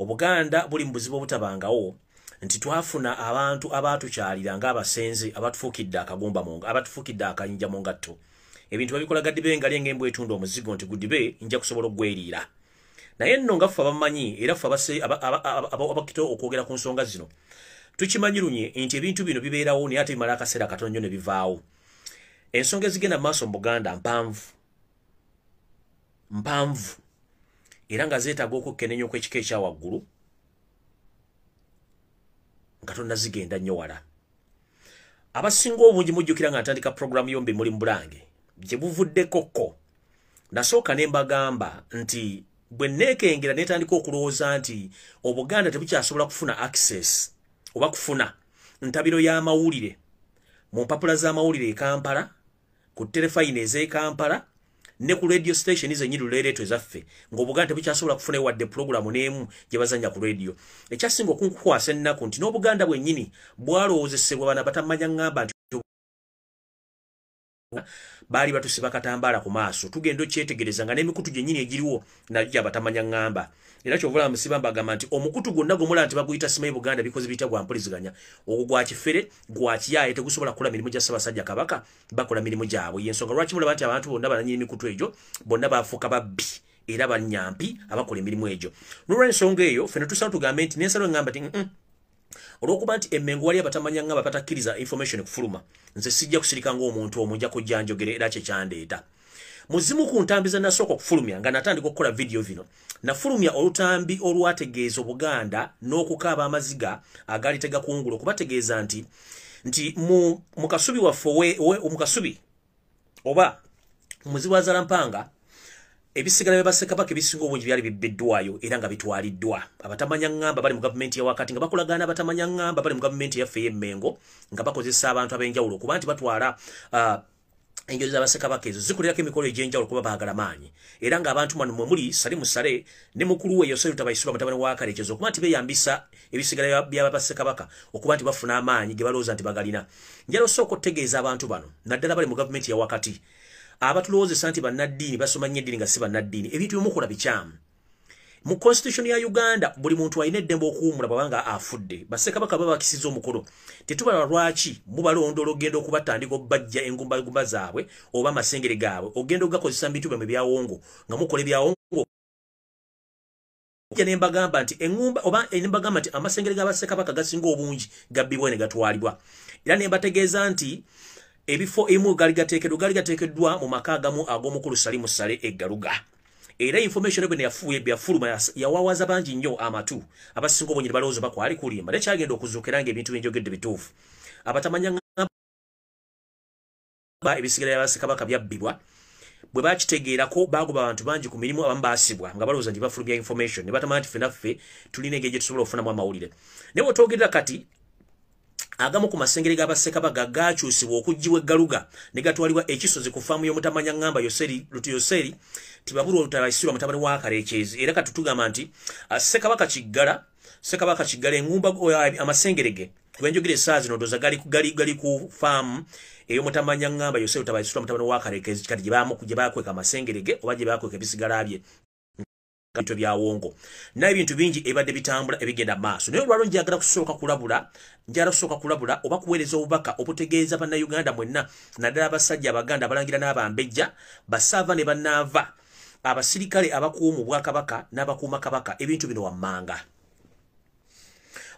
Obuganda buli mbuzibu obutabangawo nti twafuna abantu abatukyalira nga abasenze abatufukidde akagumba monga abatufukidde akayinja mu ngatto ebintu babikola Gadibe nga lenge embwe etunda omuzigo nti Gadibe nja kusobola okugwerira naye nno nga ffe abamanyi era ffe abakito okwogera ku nsonga zino tukimanyirunye nti ebintu bino bibeerawo naye ate bimala akaseera katono nnyo ne bivaawo ensonga ezigenda mu maaso mu Buganda mpanvu era nga zeetaaga okukkenenya okw'ekika ekya waggulu nga tonnazigenda nnyo wala abasinga obungi mujjukira nga ntandika programu yombi muli mu Bulange gye buvuddekokko nasooka ne mbagamba nti bwe neekengera netandika okulowooza nti Obuganda tebukyasobola kufuna access oba kufuna ntabiro y'amawulire mu mpapula z'amawulire e Kampala ku telefayini ez'e Kampala ne ku radio station zennyini leereeto ezaffe ng'Obuganda tebukyasobola kufuna wadde programu n'emu gye bazanya ku radio ekyasinga okunkwasa ennaku nti n'Obuganda bwennyini bwalowoozesebwa bana batamanya ngamba nti baali batusiba katambaala ku maaso tugenda okyetegereza nga n'emikutu gyennyini egiriwo nagyo abatamanya ngamba era kyovula musiba mbagamba nti omukutu gwonna gumula nti baguyita simayi Buganda bikozi biyita gwa mpuliziganya ogwo gwa kifere gwa kiyaye tegusobola kukola mirimu gya Ssaabasajja Kabaka bakola mirimu gyabwe y'ensonga lwaki mulaba nti abantu bonna bananyini emikutu egyo bonna baafuuka babbi era bannyampi abakola emirimu egyo n'olw'ensonga eyo ffenna tusaba tugambe nti n'ensalo eŋŋamba nti olw'okuba nti emmengo wali abatamanya ngamba batakkiriza information kufuluma nze sijja kusirika ng'omuntu omwo nja kujja njogere era kyekyandeeta muzimu ku ntambiza nasooka okufulumya nga natandika okukola vidiyo bino nafulumya olutambi olwategeeza Obuganda n'okukaaba amaziga agaali tegakungula okubategeeza nti mu kasubi waffe omukasubi oba muzibu wa Zalampanga ebisigala bya Bassekabaka ebisinga obungi byali bibbiddwayo era nga bitwaliddwa abatamanya ngamba bali mu gavumenti ya wakati nga bakolagana abatamanya ngamba bali mu gavumenti yaffe y'emmengo nga bakozesa abantu ab'enjawulo kuba nti batwala enjozi z'Abassekabaka ezo zikolera emikolo egy'enjawulo kuba baagala maanyi era ng'abantu mwe muli sale musale ne mukulu we Yoseri Tabayisirwa mutabani wa Kalekezo okuba nti beeyambisa ebisigala bya Bassekabaka okuba nti bafuna amaanyi ge balowooza nti bagalina njala osooka okutegeeza abantu bano naddala bali mu gavumenti ya wakati abatulowoozesa nti bannaddiini basoma nnyo eddiini nga si bannaddiini ebintu byomukola bikyamu mu constitution ya Uganda buli muntu alina eddembe okuwummula bwabanga afudde Bassekabaka baba bakisiza omukolo tetubala lwaki mubalondola ogenda okubatandika obbajja engumbagumba zaabwe oba amasengere gaabwe ogenda okugakozesa mu bintu byammwe ebyawongo nga mukola ebyawongo nembagamba nti engumba oba nembagamba nti amasengere g'Abassekabaka gasinga obungi gabbibwa ne gatwalibwa era nembategeeza nti ebifo emu gali gateekeddwa mu maka agamu ag'omukulu Salimu Sale eggaluga era information ebwe yafuye byafuluma yawawaza bangi nnyo amatu abasinga obungi balowooza bakwali kulimba nekyagenda okuzuukira nga ebintu byenjogedde bituufu abatamanya ebisigala by'Abassekabaka byabbibwa bwe bakitegeerako bagoba abantu bangi ku mirimu abamu baasibwa nga balowooza nti bafulumya information ne batamanya nti ffenaffe tulina engeri gye tusobola okufunamu amawulire naye bwetwogerera kati agamu ku masengere g'Abassekabaka gaakyusibwa okuggyibwa eggaluga ne gatwalibwa ekisozi ku faamu y'omutamanya ngamba Yoseri tibabulwa Olutabayisirwa mutabani wa Kalekyezi era kati tugamba nti Ssekabaka Kiggala engumba amasengere ge kubenjogera essaawa zino ndowooza gali ku faamu ey'omutamanya ngamba Yoseri Olutabayisirwa mutabani wa Kalekyezi kati gye baakweka amasengere ge oba gye baakweka ebisigala bye bintu byawongo n'ebintu bingi ebadde bitambula ebigenda maaso naye olwalo njagala kusooka kulabula oba kuweereza obubaka obutegeeza bannayuganda mwenna naddala abasajja Abaganda abalangira n'abambejja basaava ne bannaava abasirikale abakuuma Obwakabaka n'abakuuma Kabaka ebintu bino wammanga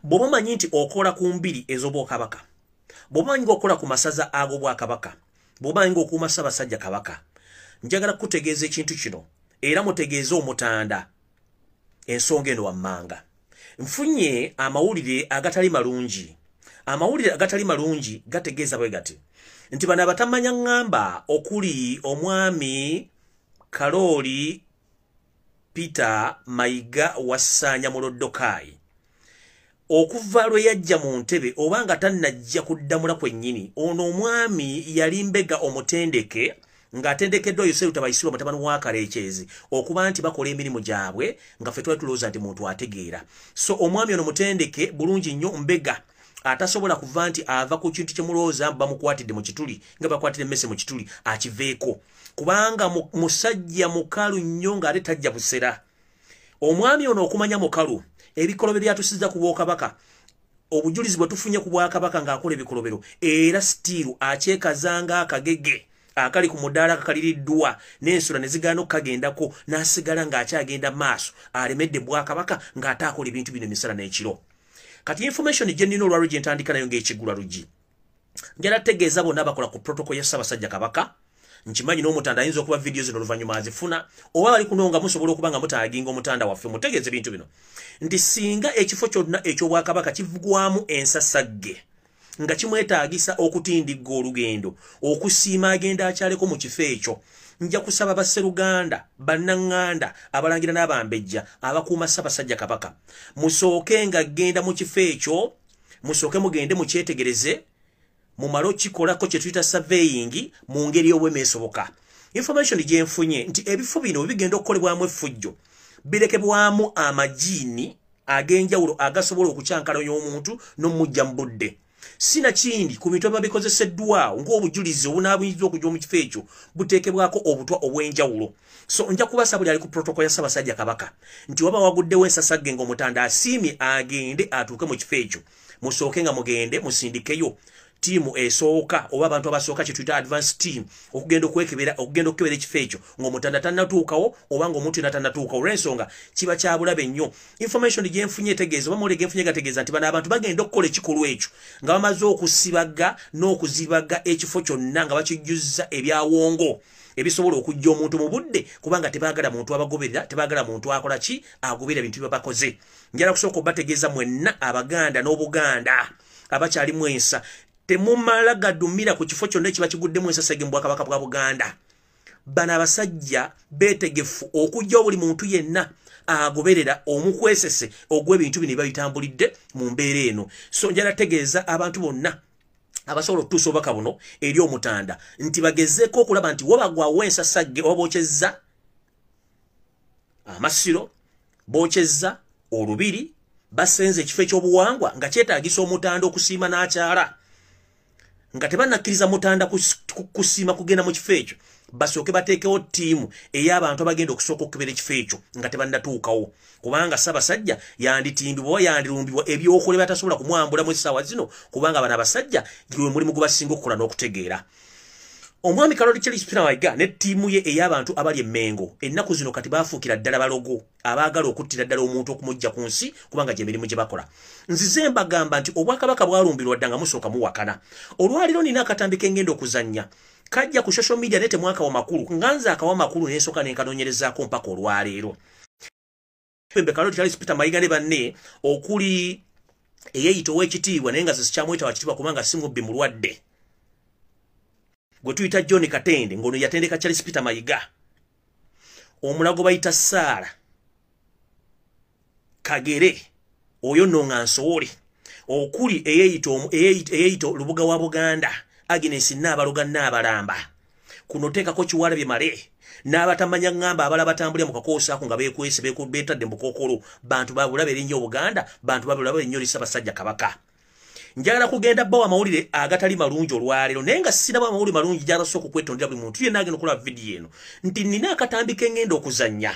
bw'oba omanyi nti okola ku mbiri ez'Obwakabaka bw'oba omanyi ng'okola ku masaza ag'Obwakabaka bw'oba omanyi ng'okuuma Ssaabasajja Kabaka njagala kutegeeza ekintu kino era mutegeeze omutanda ensonga eno wammanga nfunye amawulire agatali malungi gategeeza bwe gati nti bano abatamanya ngamba okuli omwami Kalooli Peter Mayiga Wassanya Muloddokayi okuva lwe yajja mu ntebe oba nga tannajja kuddamula kwennyini ono omwami yali mbega omutendeke ng'atendekeddwa Yoseri Tabayisirwa mutabani wa Kalekyezi okuba nti bakola emirimu gyabwe nga ffe twali tulowooza nti muntu ategeera so omwami ono mutendeke bulungi nnyo mbega atasobola kuva nti ava ku kintu kyemulowooza bamukwatidde mu kituli nga bakwatidde emmese mu kituli akiveeko kubanga musajja mukalu nnyo ng'ate tajja busera omwami ono okumanya mukalu ebikolobero byatusiza ku Kabaka obujulizi bwe tufunye ku Kabaka ng'akola ebikolobero era still akyekazanga akagege akali ku mudaala kakaliriddwa n'ensula ne zigaana okkagendako n'asigala ng'akyagenda maaso alemedde Kabaka ng'ataakola ebintu bino emisala n'ekiro. Kati information gye nnina olwalwo gye ntandika nayo ng'ekiggula luggi njala tegeeza bonna abakola ku protocol ya Ssaabasajja Kabaka nkimanyi n'omutanda ayinza okuba video zino oluvannyuma azifuna oba bali kunonga musobola okuba nga mutaaginga omutanda waffe mutegeeze bintu bino nti singa ekifo kyonna eky'Obwakabaka kivugwamu ensasagge nga kimwetaagisa okutindigga olugendo okusiima agenda akyaleko mu kifo ekyo nja kusaba Basseruganda Bannanganda abalangira n'abambejja abakuuma Ssaabasajja Kabaka musooke nga genda mu kifo ekyo musooke mugende mukyetegereze mumalo kikolako kye tuyita surveying mu ngeri y'obwema esoboka. Information gye nfunye nti ebifo bino bigenda okukolebwamu effujjo birekebwamu amajiini ag'enjawulo agasobola okukyankalanya omuntu n'omujja mu budde. Sina kindi ku bintu ababikozeseddwawo ng'obujulizi obunaabuyinza okujja mu kifo ekyo buteekebwako obutwa obw'enjawulo. So nja kubasa buli ali ku protocol ya Ssaabasajja Kabaka nti waba waguddewo ensasagge ng'omutanda asiimye agende atuuke mu kifo ekyo musooke nga mugende musindikeyo tiimu esooka oba abantu abasooka kye tuyita advance team okugenda okwekebera ekifo ekyo ng'omutanda tannatuukawo oba ng'omuntu yenna tannatuukawo olw'ensonga kiba kya bulabe nnyo. Information gye nfunye etegeeza oba mawulire ge nfunye gategeeza nti bano abantu bagenda okukola ekikolwa ekyo nga bamaze okusibaga n'okuzibaga ekifo kyonna nga bakijjuzza ebyawongo ebisobola okujja omuntu mu budde kubanga tebaagala muntu abagoberera tebaagala muntu akola ki agobera ebintu bye bakoze. Njala kusooka obategeeza mwenna Abaganda n'Obuganda abakyalimu ensa temumala gadumira ku kifo kyonna ekiba kiguddemu ensasage mu Bwakabaka bwa Buganda. Bano abasajja beetegefu okujja buli muntu yenna agoberera omukwesese ogw'ebintu bino ebitambulidde mu mbeera eno. So njala tegeeza abantu bonna abasobola okutuusa obubaka buno eri omutanda nti bagezeeko okulaba nti wabagwawo ensasagge oba bookyezza amasiro bookyezza olubiri basenze ekifo eky'obuwangwa nga kyetaagisa omutanda okusiima n'akyala nga tebannakkiriza mutanda kusiima kugenda mu kifo ekyo basooke bateekewo ttiimu ey'abantu abagenda okusooka okukebera ekifo ekyo nga tebannatuukawo kubanga Ssaabasajja yanditimbibwa oba yandirumbibwa ebyokulya batasobola kumwambulamu essaawa zino kubanga bano abasajja gwe mulimu gwe basinga okukola n'okutegeera. Omwami Kaloli Charles Peter Mayiga ne ttiimu ye ey'abantu abali emmengo ennaku zino kati baafuukira ddala balogo abaagala okuttira ddala omuntu okumujja ku nsi kubanga gy'emirimu gye bakola. Nzize mbagamba nti Obwakabaka bwalumbirwa dda nga musooka muwakana. Olwaliro nina akatambi ke ngenda okuzannya kajja ku social media nete mwaka wa makulu nganza akawa makulu n'ensooka n'enkanoonyerezaako mpaka olwaleero. Kaloli Charles Peter Mayiga ne banne okuli eyeeyita ow'ekitiibwa naye nga sikyamweta wa kitiibwa kubanga si mubbi mulwadde gwe tuyita John Katende ng'ono yatendeka Charles Peter Mayiga, omulago bayita Saara Kagere oyo nno nga nsowole okuli eyeeyita Lubuga wa Buganda Agnes Nabaloga Nabalamba kuno teekako Kiwalabye Male n'abatamanya ngamba abala batambulira mu kakoosaako nga beekwese betadde mu bukokolo bantu babulabe erinnya Obuganda bantu babulabe erinnya Ssaabasajja Kabaka. Njagala kugenda bawa amawulire agatali malungi olwaleero naye nga siraba amawulire malungi gy'abasooka okwetondera buli muntu yenna agenda okulaba vidiyo eno nti nina akatambi ke ngenda okuzannya.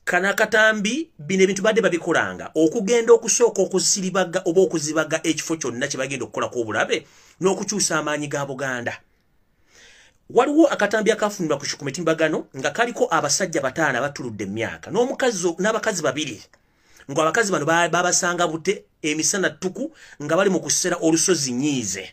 Kana akatambi bino ebintu badde babikolanga okugenda okusooka okusiribaga oba okuzibaga ekifo kyonna kye bagenda okukolako obulabe n'okukyusa amaanyi ga Buganda. Waliwo akatambi akafunibwa ku mitimbagano nga kaliko abasajja 5 abatuludde emyaka n'abakazi 2 ngo abakazi bano babasanga bute emisana ttuku nga bali mu kusera olusozi Nyiize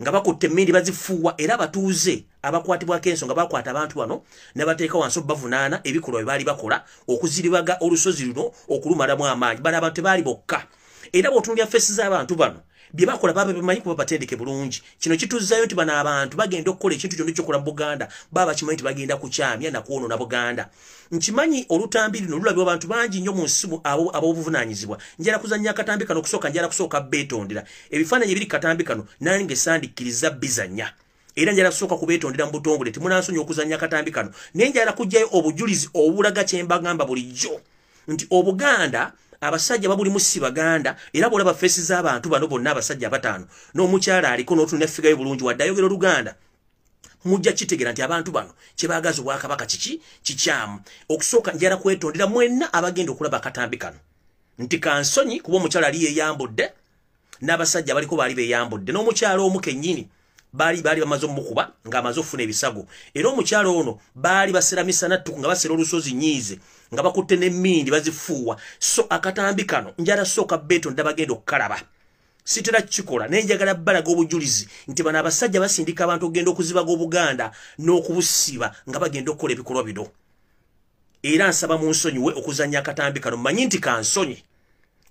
nga bakutte emmindi bazifuuwa era abatuuze abakwatibwako ensonga bakwata abantu bano ne bateeka wansi bavunaana ebikolwa bye baali bakola okuziribaga olusozi luno okulumalamu amaanyi. Bano abantu tebaali bokka era bw'otunuulira feesi z'abantu bano bye bakola baba bimanyi kuba batendeke bulungi. Kino kituzzayo nti bano abantu bagenda okukola ekintu kyonna ekyokola mu Buganda baba kimanyi nti bagenda kukyamya na kwonoona Buganda. Nkimanyi olutambi lino lulabibwa abantu bangi nnyo mu nsi ab'obuvunaanyizibwa. Njala kuzannya akatambi kano njala kusooka beetondera ebifaananyi ebiri katambi kano nange sandikkiriza bizannya era njala kusooka kubeetondera mu butongole temunansonyi okuzannya akatambi kano naye njala kujjayo obujulizi obulaga kye mbagamba bulijjo nti Obuganda abasajja babuli musi Baganda era bwolaba feesi z'abantu bano bonna abasajja 5 n'omukyala aliko n'otunula effigayo bulungi wadde ayogera Oluganda mujja kitegera nti abantu bano kye baagaza Obwakabaka kikyamu. Okusooka njala kwetondera mwenna abagenda okulaba akatambi kano nti kansonyi kuba omukyala ali yeyambudde n'abasajja baliko baali beyambudde n'omukyala omu kennyini baali bamaze omukuba ng'amaze okufuna ebisago era omukyala ono baali baseramisa nattuku nga basera olusozi nyiize nga bakutte n'emmindi bazifuuwa. So akatambi kano njala sooka beetonda bagenda okukalaba sitera kikola nenjagala balaga obujulizi nti bano abasajja basindika abantu okugenda okuzibaga Obuganda n'okubusiba nga bagenda okukola ebikolwa bino. Era nsaba mu nsonyiwe okuzannya akatambi kano mmanyi nti kansonyi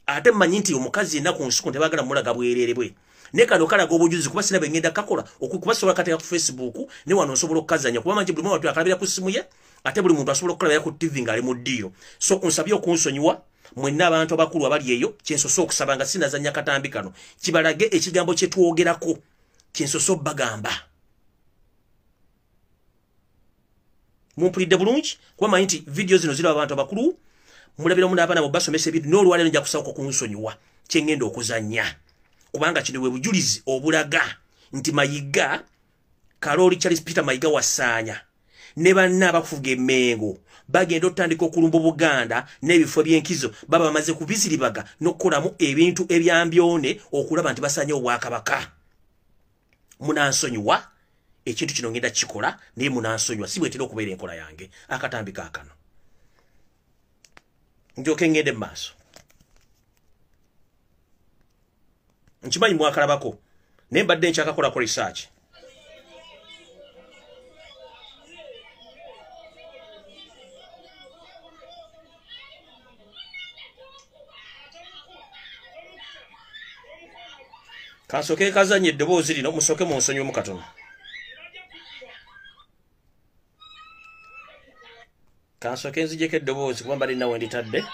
ate mmanyi nti omukazi yenna ku nsuku tebagala mulaga bwereere bwe ne kano kalaga obujulizi kuba sina bengenda kakola okubasobola kateeka ku Facebook ne wano nsobola okukazanya kuba manyi buli muntu akalabira ku simu ye ate buli muntu asobola okukalabira ku TV ng'ali mu ddiiro. So nsabye okunsonyiwa mwenna abantu abakulu abali eyo kyensoso okusaba nga sinazanya katambi kano kibalage ekigambo kye twogerako kyensoso bagamba. Mumpulidde bulungi kuba manyi nti video zino ziraba abantu abakulu mulabira muna abaana basomesa ebintu n'olwaleero nja kusaba okunsonyiwa kye ngenda okuzanya kubanga kino bwe bujulizi obulaga nti Mayiga Kaloli Charles Peter Mayiga wasaanya ne banna abakufuga emmengo bagenda otandika okulumba Buganda n'ebifo by'enkizo baba bamaze kubiziribaga n'okukolamu ebintu ebyambyone okulaba nti basaanya Obwakabaka. Munansonyiwa ekintu kino ngenda kikola naye munansonyiwa si bwetera okubeera enkola yange akatambi kaakano njoke ngende mu maaso. Nkimanyi mwakalabako naye mbadde nkyakakolako research. Kansoke kazanye eddoboozi lino musoke mu nsonyi omukatono. Kansoke nzijeko eddoboozi kuba mbadde nawe nditadde.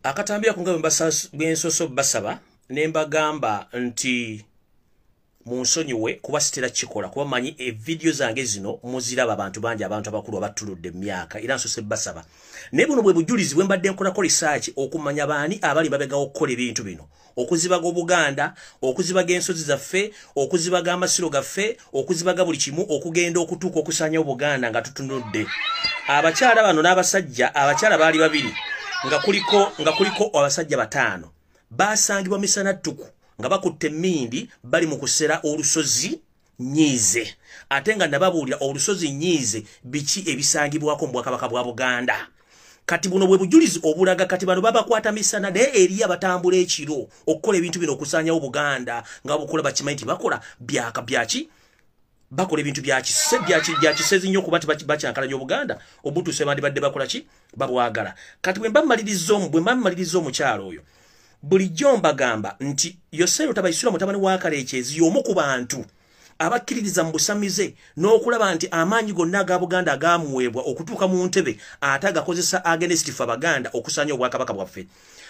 Akatambia kunga bwensoso basaba nemba gamba nti munsonyiwe kuba sitera kikola kuba manyi video zange zino muziraba abantu banje abantu abakulu abatuludde myaka era nsose basaba ne buno bwe bujulizi bwe mbadde nkola ko research okumanya baani abali babega okukola ebintu bino okuzibaga Obuganda okuzibaga ensozi zaffe okuzibaga amasiro gaffe okuzibaga buli kimu okugenda okutuuka okusanya Obuganda nga tutunudde abakyala bano n'abasajja abakyala baali babiri nga kuliko abasajja batano basangibwa misana ttuku nga bakutte emmindi bali mu kusera olusozi nyiize ate nga nababuulira olusozi nyiize biki ebisangibwako mu Bwakabaka bwa Buganda. Kati buno bwe bujulizi obulaga kati bano babakwata misana naye eri abatambula ekiro okukola ebintu bino okusaanyawo Buganda nga bukola bakimanyi nti bakola byaki bakola ebintu byakisezi nnyo kuba tibakyankalanya Obuganda obutuse bandibadde bakola ki babwagala. Kati bwe mbamaliriza omukyalo oyo bulijjo mbagamba nti Yoseero Tabayisira mutabani wa Kalekyezi y'omu ku bantu abakkiririza mu busamize n'okulaba nti amaanyi gonna aga Buganda agaamuweebwa okutuuka mu ntebe ate agakozesa against ffe Abaganda okusaanya Obwakabaka bwaffe.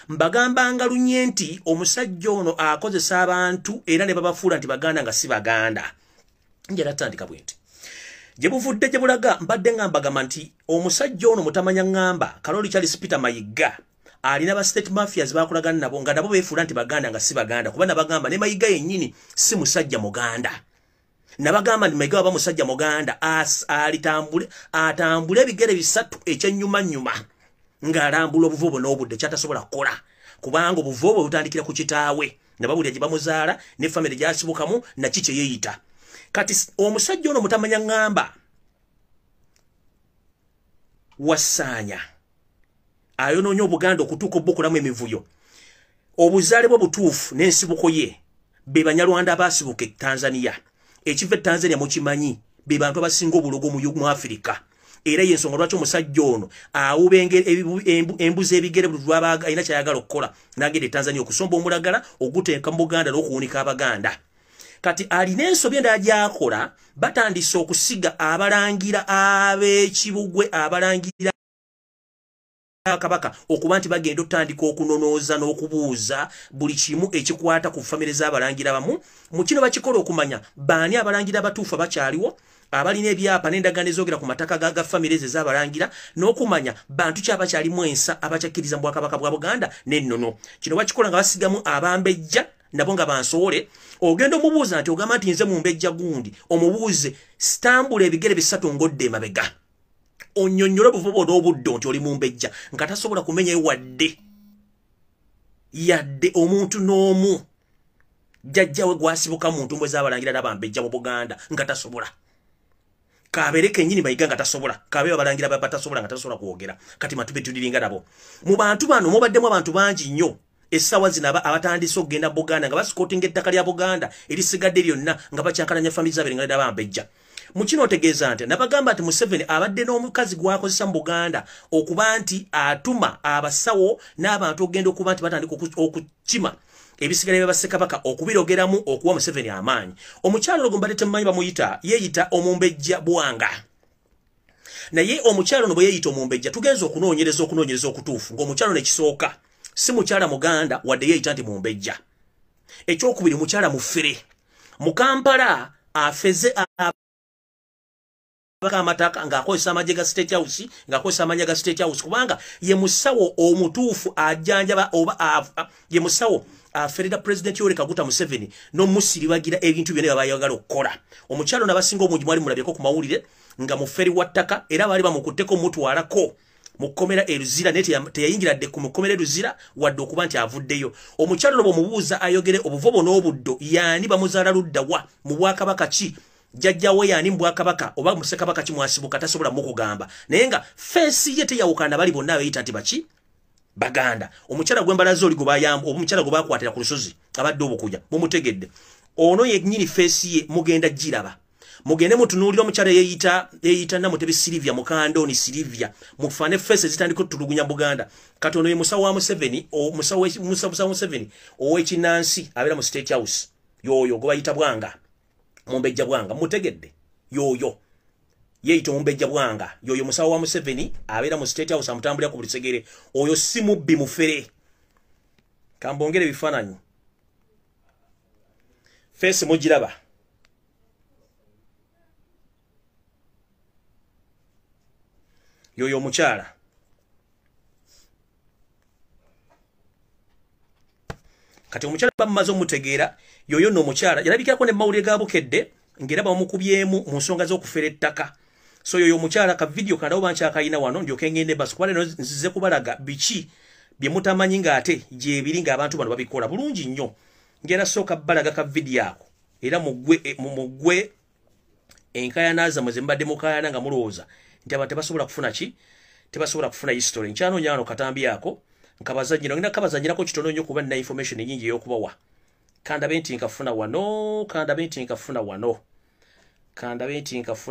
Mbagambanga lunye nti omusajja ono akozesa abantu era ne babafuula nti Baganda nga si Baganda. Njala tandika bwenti gye buvudde gye bulaga mbadde ngambagamba nti omusajja ono mutamanya ngamba Kaloli Charles Peter Mayiga alina ba state mafias bakolagana nabo nga nabo befuula nti baganda nga si baganda kuba nabagamba ne Mayiga yennyini si musajja muganda nabagamba nti Mayiga aba musajja muganda atambule ebigere bisatu ekyennyuma nnyuma ng'alambula obuvubo n'obudde kyatasobola kukola kubanga obuvubo butandikira ku kitaawe nababulya gye bamuzaala ne family gyasibukamu na kiki yeeyita kati omusajja ono mutamanya ngamba wasaanya ayonoonya Obuganda okutuuka obbukulamu emivuyo obuzaale bwe butuufu n'ensibuko ye be Banyarwanda abaasibuka Tanzania ekiva Tanzania mukimanyi be bantu abasinga obulogo mu Afrika era yensonga lwaki omusajja ono awubenga embuzi ebigere buli lwabaga alina kyayagala okukola n'agenda Tanzania okusomba omulagala oguteeka mu Buganda n'okuwunika Abaganda kati alina ensobi endala gy'akola batandise okusiga abalangira ab'ekibugwe abalangira Kabaka okuba nti bagenda otandika okunonooza n'okubuuza buli kimu ekikwata ku famire z'abalangira bamu mu kino bakikola okumanya baani abalangira abatuufu abakyaliwo abalina ebyapa n'endagaano ezoogera ku mataka ga famire ze z'abalangira n'okumanya bantu ki abakyalimu ensa abakyakkiriza mu Bwakabaka bwa Buganda n'ennono kino bakikola nga basigamu abambejja nabo nga bansowole ogenda omubuuza nti ogamba nti nze mu mbejja gundi omubuuze stambula ebigere bisatu ng'odde emabega onnyonnyole obuvubo n'obuddo nti oli mu mbejja nga tasobola kumenya yadde omuntu n'omu jjajjawe gwasibuka mu ntumbwe z'abalangira n'abambejja mu Buganda nga tasobola kabeere kennyini Mayiga nga tasobola kabeere abalangira batasobola nga tasobola kwogera kati matube tuliringa nabo mu bantu bano mubaddemu abantu bangi nnyo essaawa zino abatandise okugenda Buganda nga basikotinga ettaka lya Buganda erisigadde lyonna nga bakyankalanya famiri z'abalangira n'abambejja mu kino otegeeza nti nabagamba nti Museveni abadde n'omukazi gwakozesa mu Buganda okuba nti atuma abasawo n'abantu okugenda okuba nti batandika okukima ebisigale bya Ssekabaka okubirogeramu okuwa Museveni amaanyi omukyalo ogwo mbadde temumanyi bamuyita yeeyita omumbejja bwanga naye omukyalo ono bwe yeeyita omumbejja tugenza okunoonyereza okutuufu ng'omukyalo nekisooka si mukyala Muganda wadde yeeyita nti mumbejja ekyokubiri mukyala mufere mu Kampala afeze amataka ng'akozesa amagye ga State House ng'akozesa amanya ga State House kubanga ye musawo omutuufu ajjanjaba oba ye musawo aferera President Yoweri Kaguta Museveni n'omusiribagira ebintu byonna bayagala okukola omukyalo n'abasinga omungi mwali mulabyeko ku mawulire nga muferi wa ttaka era baali bamukutteko mutwalako mukomera eruzira ne teyayingira dde ku mukomera eruzira wadde okuba nti avuddeyo omukyalo no bwomubuuza ayogere obuvobo n'obuddo yaani bamuzaala ludda wa mu Bwakabaka ki jjajjawe yaani mu Bwakabaka oba mu Ssekabaka ki mwasibuka tasobola mukugamba naye nga feesi ye teyawukana bali bonna abayita nti baki Baganda omukyala gw'embalaza oli gubayamba omukyala gwe bakwatira ku lusozi abadde obukuja mumutegedde ono yennyini feesi ye mugenda giraba mugende mutunuulira omukyala yeeyita Namutebi Silivia Mukandoni Silivia mufane feesi zitandika otulugunya Buganda kati ono ye musawo wa Museveni musawo wa Museveni ow'ekinnansi abeera mu State House yoyo gwe bayita Bwanga mumbejja Bwanga mutegedde yoyo yeeyita omumbejja Bwanga yoyo musawo wa Museveni abeera mu State House amutambulira ku buli segere oyo si mubbi mufere kambongere ebifaananyi feesi mugiraba yoyo omukyala kati omukyala bamumaze omutegeera yoyo nno omukyala yalabikirako ne mawulire ga bukedde ngera bamukubyemu mu nsonga z'okufera ettaka so yoyo omukyala ka video kandawo bankyakayina wano ndyoke ngende basi kuba leno nzize kubalaga biki bye mutamanyi ng'ate gyebiri ng'abantu bano babikola bulungi nnyo ngera sooka balaga ka video ako era mugwe enkayanaaza muze mbadde mukayana nga mulowooza nti abantu tebasobola kufuna ki tebasobola kufuna history nkyanoonya wano katambi ako nkabazanyira ngenda kabazanyirako kitono nnyo kuba nina information nyingi ey'okubawa kandabe nti nkafuna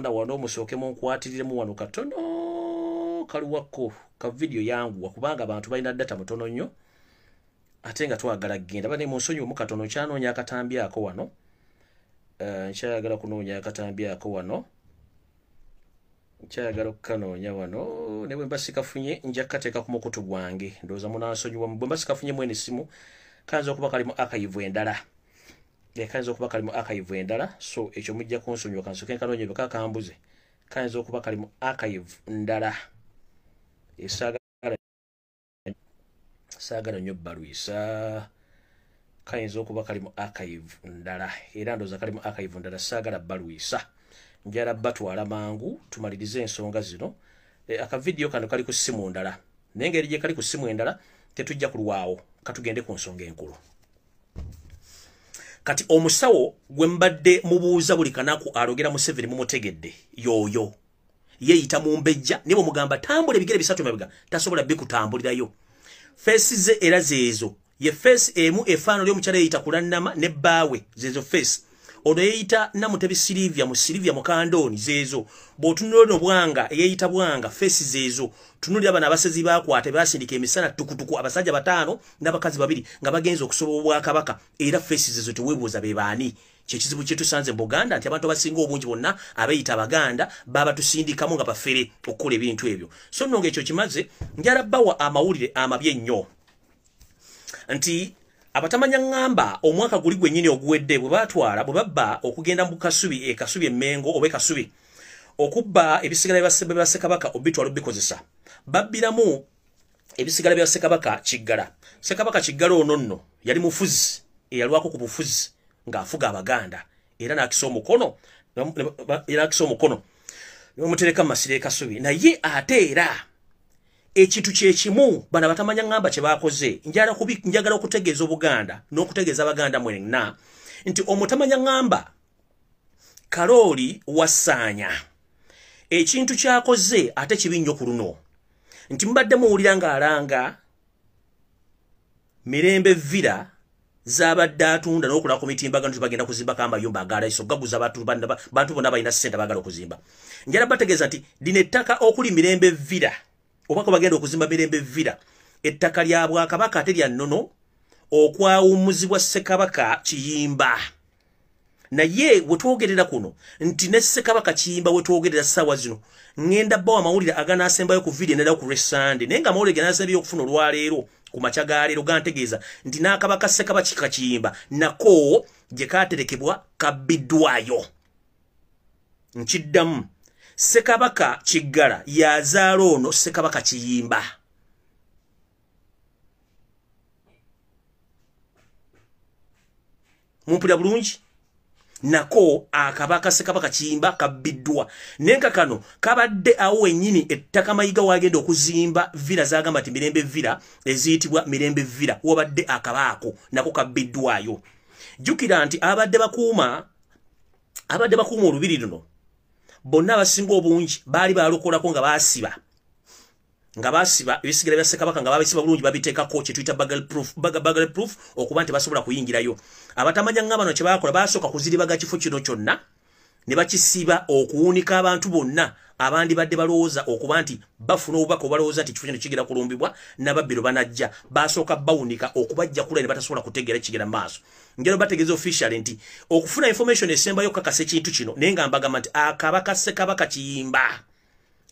wano musooke munkwatiremu wano katono kaluwako ka video yangu wakubanga abantu balina data mutono nnyo ate nga twagala genda bane munsonyi mu katono kyanoonya akatambi ako wano nkyayagala kunoonya akatambi ako wano nkyayagala okukanoonya wano ne bwe mba sikafunye nja kukateeka ku mukutu gwange ndowooza munansonyiwa bwe mba sikafunye mwene simu kayinza okuba kalimu archive endala so ekyo mujja kunsonyiwa kansoke nkanoonye bwe kakambuze kayinza okuba kalimu archive ndala esaagala saagala nnyo Balwisa kayinza okuba kali mu archive ndala era ndoza kali mu archive ndala saagala Balwisa njala batwala mangu tumalirize ensonga zino aka video kano kali ku simu ndala nengeri je kali ku simu endala tetujja kulwawo katugende ku nsonga enkulu kati omusawo gwembadde mubuuza buli kanaku alogera mu 7 mumutegedde yoyo yeyita mumbejja nibo mugamba tambule bigere bisatu mabiga tasobola bikutambulirayo face ze era zezo ye face emu efano lyo mukyala yeyita kulannama ne bawe zezo face ono yeyita namutebi Silivia mu Kandoni zezo botunono bwanga yeyita bwanga face zezo tunuli abana abasezi bakwate basindika emisana tukutuku abasajja batano n'abakazi babiri nga bagenza okusobola bwa Kabaka era face zezo tewebuuza bebani kyekizibu kyetu sanze mu Uganda nti abantu abasinga obungi bonna abeyita abaganda baba tusindikamu nga bafere okukola ebintu ebyo so nonga ekyo kimaze njala bawa amawulire amabye nnyo nti abatamanya ngamba omwaka guli gwennyini oguwedde bwe batwala bwe babba okugenda mu kasubi ekasubi emengo oba ekasubi okubba ebisigala bya Ssekabaka obitwala bikozesa babbiramu ebisigala bya Ssekabaka Kiggala Ssekabaka Kiggala ononno yali mufuzi eyalwako ku bufuzi ng'afuga abaganda era n'akisa omukono n'omutereka mu masiro ekasubi naye ate era ekintu kyekimu bana batamanya ngamba kye bakoze njagala okutegeeza Obuganda n'okutegeeza abaganda mwenna nti omutamanya ngamba Karoli Wasaanya ekintu kyakoze ate kibi nnyo ku luno nti mbadde muwulira ng'alanga Mirembe Villa zabadde atunda n'okulako mitimbagano tubagenda kuzimba amayumba agalaiso gaguza bantu bonna balina ssente bagala okuzimba njala bategeeza nti lino ettaka okuli Mirembe Villa oba ko bagenda okuzimba Mirembe Villa ettaka lya Bwakabaka ate lya nnono okwawumuzibwa Ssekabaka Kiyimba naye wetwogerera kuno nti ne Ssekabaka Kiyimba wetwogerera ssaawa zino ngenda bbawo amawulire aganaasembayo ku video nedda ku Resande naye nga amawulire ganaasembayo okufuna olwaleero ku makya leero gantegeeza nti n'Akabaka Ssekabaka Kiyimba nako gye kaaterekebwa kabbiddwayo nkiddamu Ssekabaka Kiggala yazaala ono Ssekabaka Kiyimba mumpulira bulungi nako Akabaka Ssekabaka Kiyimba kabbiddwa nenka kano kabadde awo wennyini ettaka mayiga wagenda okuzimba villa zagamba nti Mirembe Villa eziyitibwa Mirembe Villa wabadde akabaako nako kabbiddwayo jjukira nti abadde bakuuma olubiri luno bonna abasinga obungi baali balokolako nga basiba ebisigala bya Ssekabaka nga babisiba bulungi babiteekako kye tuyita baggle proof okuba nti basobola kuyingirayo abatamanya ngamba no kye bakola basooka kuziribaga kifo kino kyonna ne bakisiba okuwunika abantu bonna abandi badde balowooza okuba nti bafuna obubaka obalowooza nti kifo kino kigenda kulumbibwa n'ababbiro banajja basooka bawunika okubajja kula ne batasobola kutegeera kigenda mu maaso ngero bategeeza official nti okufuna information esembayo kakasa ekintu kino naye nga mbagamba nti Akabaka Ssekabaka Kiyimba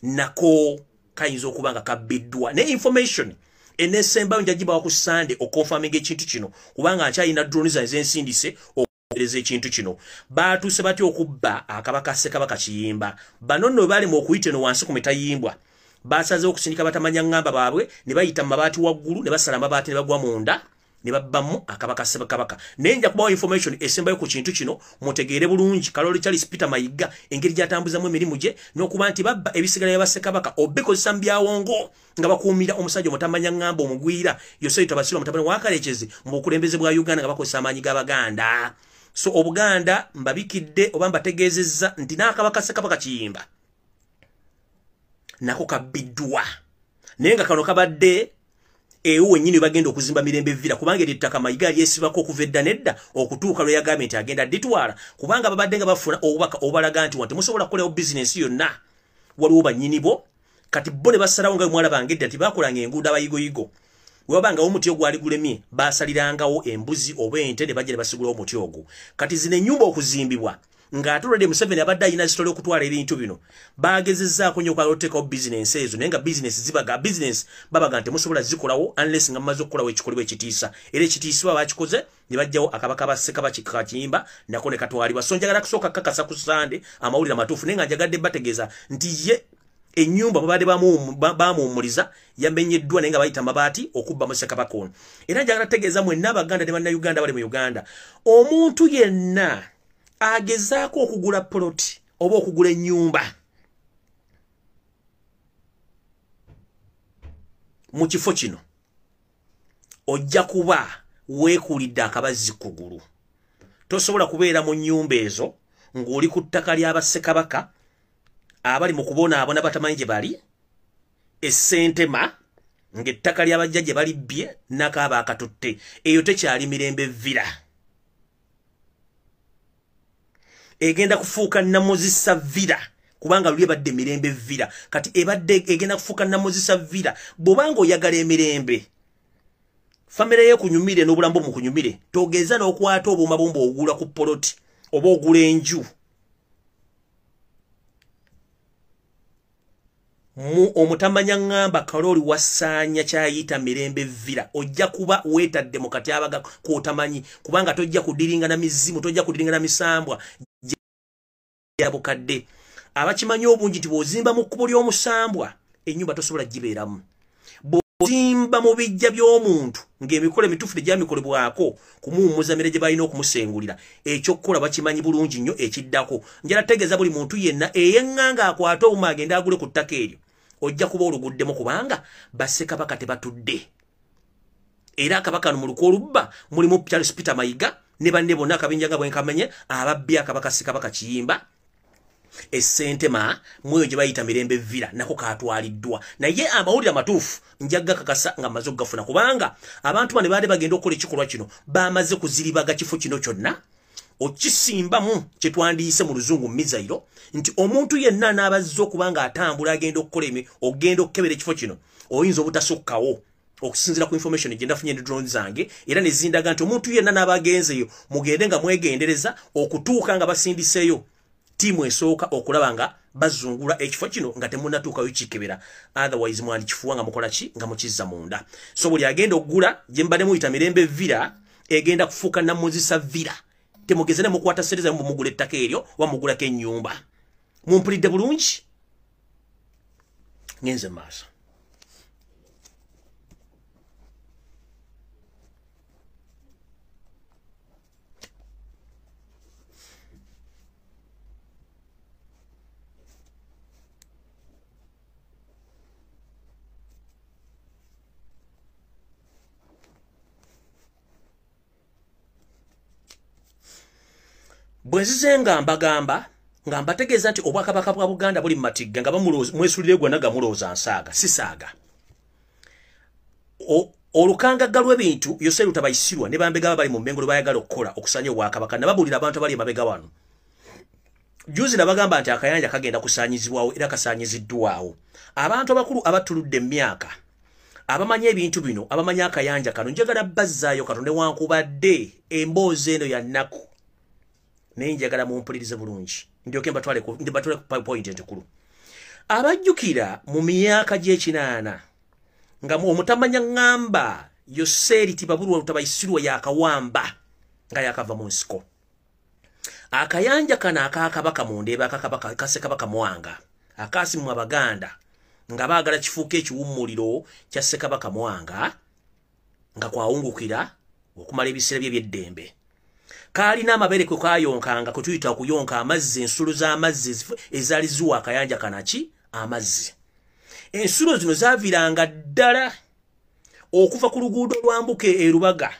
nako kayinza okuba nga kabbiddwa ne information enesembayo njagibawa ku Sunday okonfirming ekintu kino kubanga akyalina drones ezensindise okutereeza ekintu kino baatuuse batya okubba Akabaka Ssekabaka Kiyimba bano nno bali mu okuyita eno wansi ku mitayimbwa basazeewo okusindika batamanya ngamba baabwe ne bayita mu mabaati waggulu ne basala amabaati ne bagwa munda ne babbamu Akabaka Ssekabaka naye nja kubawa information esembayo ku kintu kino mutegeere bulungi Kaloli Charles Peter Mayiga engeri gyatambuzamu emirimu gye n'okuba nti babba ebisigala bya Ssekabaka obikozesa mu byawongo nga bakuumira omusajja omutamanya ngamba omugwira Yoseito Abasiro omutamanya wakalekezi mu bukulembeze bwa Uganda nga bakozesa amaanyi g'Abaganda so Obuganda mbabikidde oba mbategeezezza nti n'Akabaka Ssekabaka Kiyimba nako kabbiddwa naye nga kano kabadde wennyini bagenda okuzimba Mirembe Villa kubanga ettaka Mayiga lyesibako okuva edda nedda okutuuka lwe yagambye nti agenda ditwala kubanga babadde nga bafuna obubaka obalaga nti temusobola kukolerawo bizinensi yonna waliwo bannyini bo kati bo ne basalawo nga mwala bange edda tibakolanga enguudo abayigoyigo wabanga omuti ogwali gulemye basalirangawo embuzi oba ente ne bajja ne basigulawo omuti ogwo kati zino ennyumba okuzimbibwa ng'ate olwedde Museveni abadde alina sitole okutwala ebintu bino bagezezzaako nnyo okwala oteekawo bizinensi ezo naye nga bizinensi babaga nti musobola zikolawo unless nga mumaze okukolawo ekikolebwa ekitiisa era ekitiisibwa bakikoze ne bajjawo Akabaka ba Ssekabaka Kiyimba nako ne katwalibwa so njagala kusooka kakasa ku Sande amawulire amatuufu naye nga njagadde bategeeza nti ye ennyumba babadde bamuwumuliza yamenyeddwa naye nga bayita mabaati okubba mu Ssekabaka ono. Era njagala tegeeza mwenna Abaganda ne bannayuganda bali mu Uganda, omuntu yenna agezaako okugula poloti oba okugula ennyumba mu kifo kino, ojja kuba weekulidde akabazzi kugulu. Tosobola kubeera mu nnyumba ezo ng'oli ku ttaka ly'Abassekabaka abali mu kubonaabona batamanyi gye bali, essentema ng'ettaka ly'abajja gye balibbye nakaaba akatutte. Eyo tekyali mirembe vira, egenda kufuuka namuzisa vira kubanga luli ebadde mirembe vira. Kati ebadde egenda kufuuka namuzisa vira bw'obanga oyagala emirembe. Famire ye kunyumire n'obulambo mu kunyumire, togeza n'okwata obuuma bombo ogula ku poloti oba ogula enju. Omutamanya ngamba kalori wasaanya kyayita mirembe vira, ojja kuba weetadde mu katyabaga k'otamanyi, kubanga tojja kudiringa na mizimu, tojja kudiringa na misambwa ya bukadde. Abakimanyi obungi nti bw'ozimba mu kkubo ly'omusambwa ennyumba tosobola gibeeramu. Bw'ozimba mu bijja by'omuntu ng'emikolo emituufu gyamikolebwako kumuwummuza mere gye balina okumusengulira, ekyokkola bakimanyi bulungi nnyo ekiddako. Njala tegeeza buli muntu yenna eyeŋŋanga akwate obuma agenda agule ku ttaka eryo, ojja kuba oluguddemu kubanga Bassekabaka tebatudde. Era Kabaka mu luko olubba mulimu Charles Peter Mayiga ne banne bonna akabinja nga bwenkamanye ababbi Kabaka Ssekabaka Kiyimba. Essentema mweyo gye bayita mirembe vira nako katwaliddwa. Naye amawulire amatuufu njaga kakasa nga maze okugafuna kubanga abantu bane baade bagenda okukola ekikolwa kino bamaze kuziribaga kifo kino kyonna. Okisimbamu kye twandiise mu luzungu mizairo nti omuntu yenna n'abazza okubanga atambula agenda okukola ogenda okukebera ekifo kino oyinza obutasukkawo okusinzira ku information gye ndafunye ne drone zange, era ne zindaga nti omuntu yenna n'abagenzeyo mugende nga mwegendereza okutuuka nga basindiseeyo timu esooka okulaba nga bazungula ekifo kino nga temunnatuukayo kikebera, otherwise mwandikifuwa nga mukola ki nga mukizza munda. So buli agenda okugula gye mbadde muyita mirembe vira egenda kufuuka namuzisa vira. Temugeze ne mukwata sereza mu mugula ettaka eryo wa mugulako ennyumba. Mumpulidde bulungi? Ngenze maaso. Bwenzize nga mbagamba nga mbategeeza nti Obwakabaka bwa Buganda buli matigga nga bamwesulire gwe naga mulooza nsaaga sisaaga. Olukangagga lw'ebintu yose lutabayisirwa ne bambega bali mu mbengo bayagala okukola okusanya Obwakabaka nababulira abantu abali emabega wano. Juzi nabagamba nti akayanja kagenda kusaanyizibwawo era kasaanyiziddwawo. Abantu abakulu abatuludde emyaka abamanya ebintu bino abamanya akayanja kano njagala bazzaayo Katonda wankubadde emboozi eno ya nnaku. Naye njagala mumpulirize bulungi ndyoke mbatwale ku point entukulu. Abajjukira mu myaka gy'ekinaana nga omutamanya ngamba Yoseri Tibabulwa Lutabayisirwa yakawamba nga yakava mu nsiko. Akayanja kana akakabaka mu ndeeba akakabaka Kassekabaka Mwanga akasi mu Abaganda nga baagala kifuuke ekiwummuliro kya Ssekabaka Mwanga nga kwawungukira okumala ebiseera bye by'eddembe. Kalina amabere kwe kayonkanga kwe tuyita okuyonka amazzi, ensulu z'amazzi ezaali ziwa akayanja kanaki amazzi. Ensulo zino zaaviranga ddala okuva ku luguudo lwambuke e Rubaga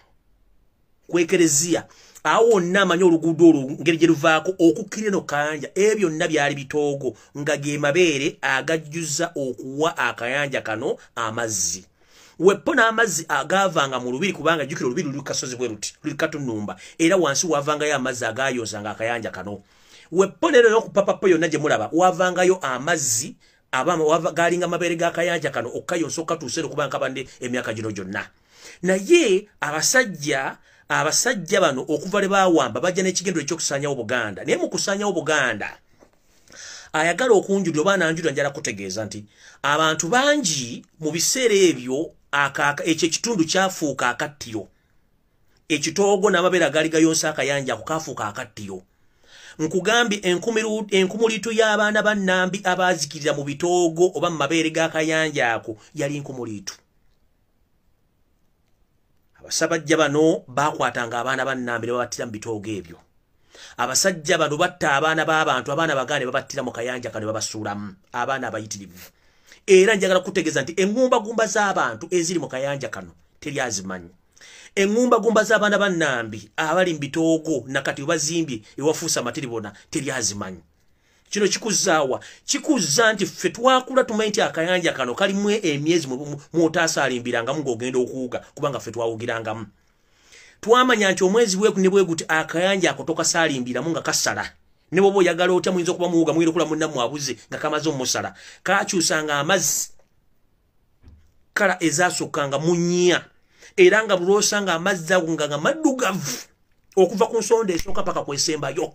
kwekereziya awo wonna amanyi oluguudo olwo ngeri gye luvaako okukkira eno kayanja. Ebyo byonna byali bitoogo nga ge mabeere agajjuza okuwa akayanja kano amazzi. Wepo n'amazzi agavanga mu Lubiri kubanga jjukira Olubiri luli kasozi bwe luti luli Katunumba era wansi wavangayo amazzi agayozanga akayanja kano. Wepo lero n'okupapapo yonna gye mulaba wavangayo amazzi galinga amabeere g'akayanja kano okkayonsa okatuusera okubanga kabande emyaka gino gyonna. Naye abasajja bano okuva le baawamba bajja n'ekigendero ekyokusaanyawo Buganda. Naye mu kusaanyawo Buganda ayagala okunjulira oba nanjulira njala kutegeeza nti abantu bangi mu biseera ebyo ekyo ekitundu kyafuuka akattiro. Ekitoogo n'amabeere agaali gayonsa akayanja ako kaafuuka akattiro. Nkugambi enkumulitu y'abaana ba Nambi abazikirira mu bitoogo oba mu mabeere g'akayanja ako yali nkumulitu. Abasabajja bano bakwatanga abaana ba Nambi ne babattira mu bitoogo ebyo. Abasajja bano batta abaana b'abantu, abaana bagane babattira mu kayanja kano babasuulamu, abaana abayitirivu. Era njagala kutegeeza nti engumba z'abantu eziri mu kayanja kano teri azimanyi. Engumba z'abaana ba Nambi abali mu bitoogo nakati bazimbye ewafuusa amatiribona teri azimanyi. Kino kikuzaawa, kikuzza nti ffe twakula tumanyi nti akayanja kano kalimu emyezi mw'otaasaalimbirangamu ng'ogenda okuwuga kubanga ffe twawugirangamu. Twamanya nti omwezi ne bwe guti akayanja ako tokasaalimbiramu nga kasala. Ne bw'oba oyagala otya muyinza okuba muwuga mwirukula munnammwe abuze nga kamaze omusala. Kaakyusanga amazzi kala ezaasokkanga mu nnya. Era nga bulosanga amazzi ago nga maddugavu okuva ku nsonda esooka paka kwesembayo.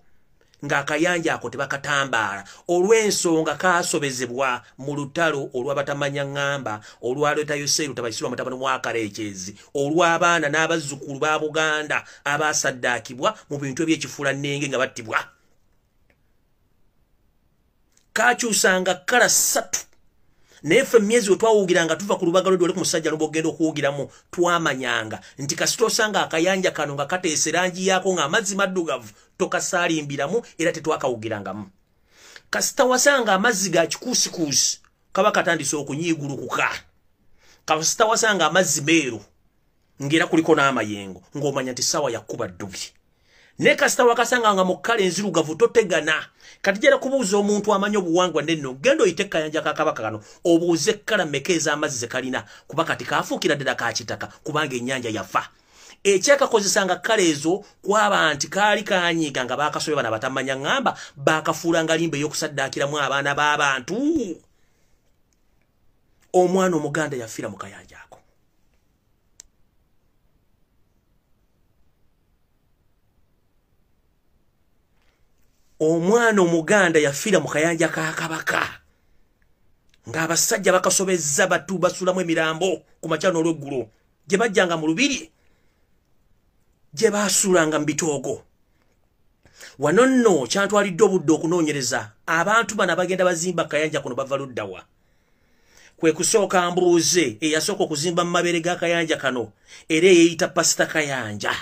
Ng'akayanja ako tebakatambaala olw'ensonga kaasobezebwa mu lutalo olw'abatamanya ngamba olwaleeta Yoseru tabayisirwa mutabani wa Kalekyezi olw'abaana n'abazzukulu ba Buganda abaasaddaakibwa mu bintu eby'ekifuulannenge nga battibwa. Kaakyusanga kala 3 naye ffe emyezi we twawugiranga tuva ku lubaga lwedde oli ku musajja n'oba ogenda okuwugiramu twamanyanga nti kasita osanga akayanja kano nga kateesa erangi yaako ng'amazzi maddugavu tokasaalimbiramu era tetwakawugirangamu. Kasita wasanga amazzi ga kikuusikuusi kaba katandise okunyiigulukuka. Kasita wasanga amazzi meeru ng'era kuliko n'amayengo ng'omanya nti ssaawa yakkuba ddubi. Ne kasita wakasanga nga mu kkala enzirugavu totegana. Kati jera kubuuza omuntu amanyi obuwangwa ndenno genda oyite kayanja ka Kabaka kano obuuze kkala mmeka ez'amazzi ze kalina kuba kati kaafuukira ddala ka kitaka kubanga ennyanja yafa. Ekyakakozesanga kkala ezo kwaba nti kaali kaanyiiga nga baakasobe bana batamanya ngamba baakafuulanga limba ey'okusaddaakiramu abaana b'abantu. Omwana Omuganda yafiira mu kayanja ako. Omwana Omuganda yafiira mu kayanja ka Kabaka. Ng'abasajja bakasobezza batu basulamu emirambo ku makya n'olweggulo. Gye bajjanga mu Mulubiri. Gye baasulanga mu bitoogo. Wano nno kyantwalidde obudde okunoonyereza abantu bano bagenda bazimba kayanja kuno bava luddawa. Kwe kusooka mbuuze eyasooka okuzimba mu mabeere g'akayanja kano era eyeeyita Pasita Kayanja.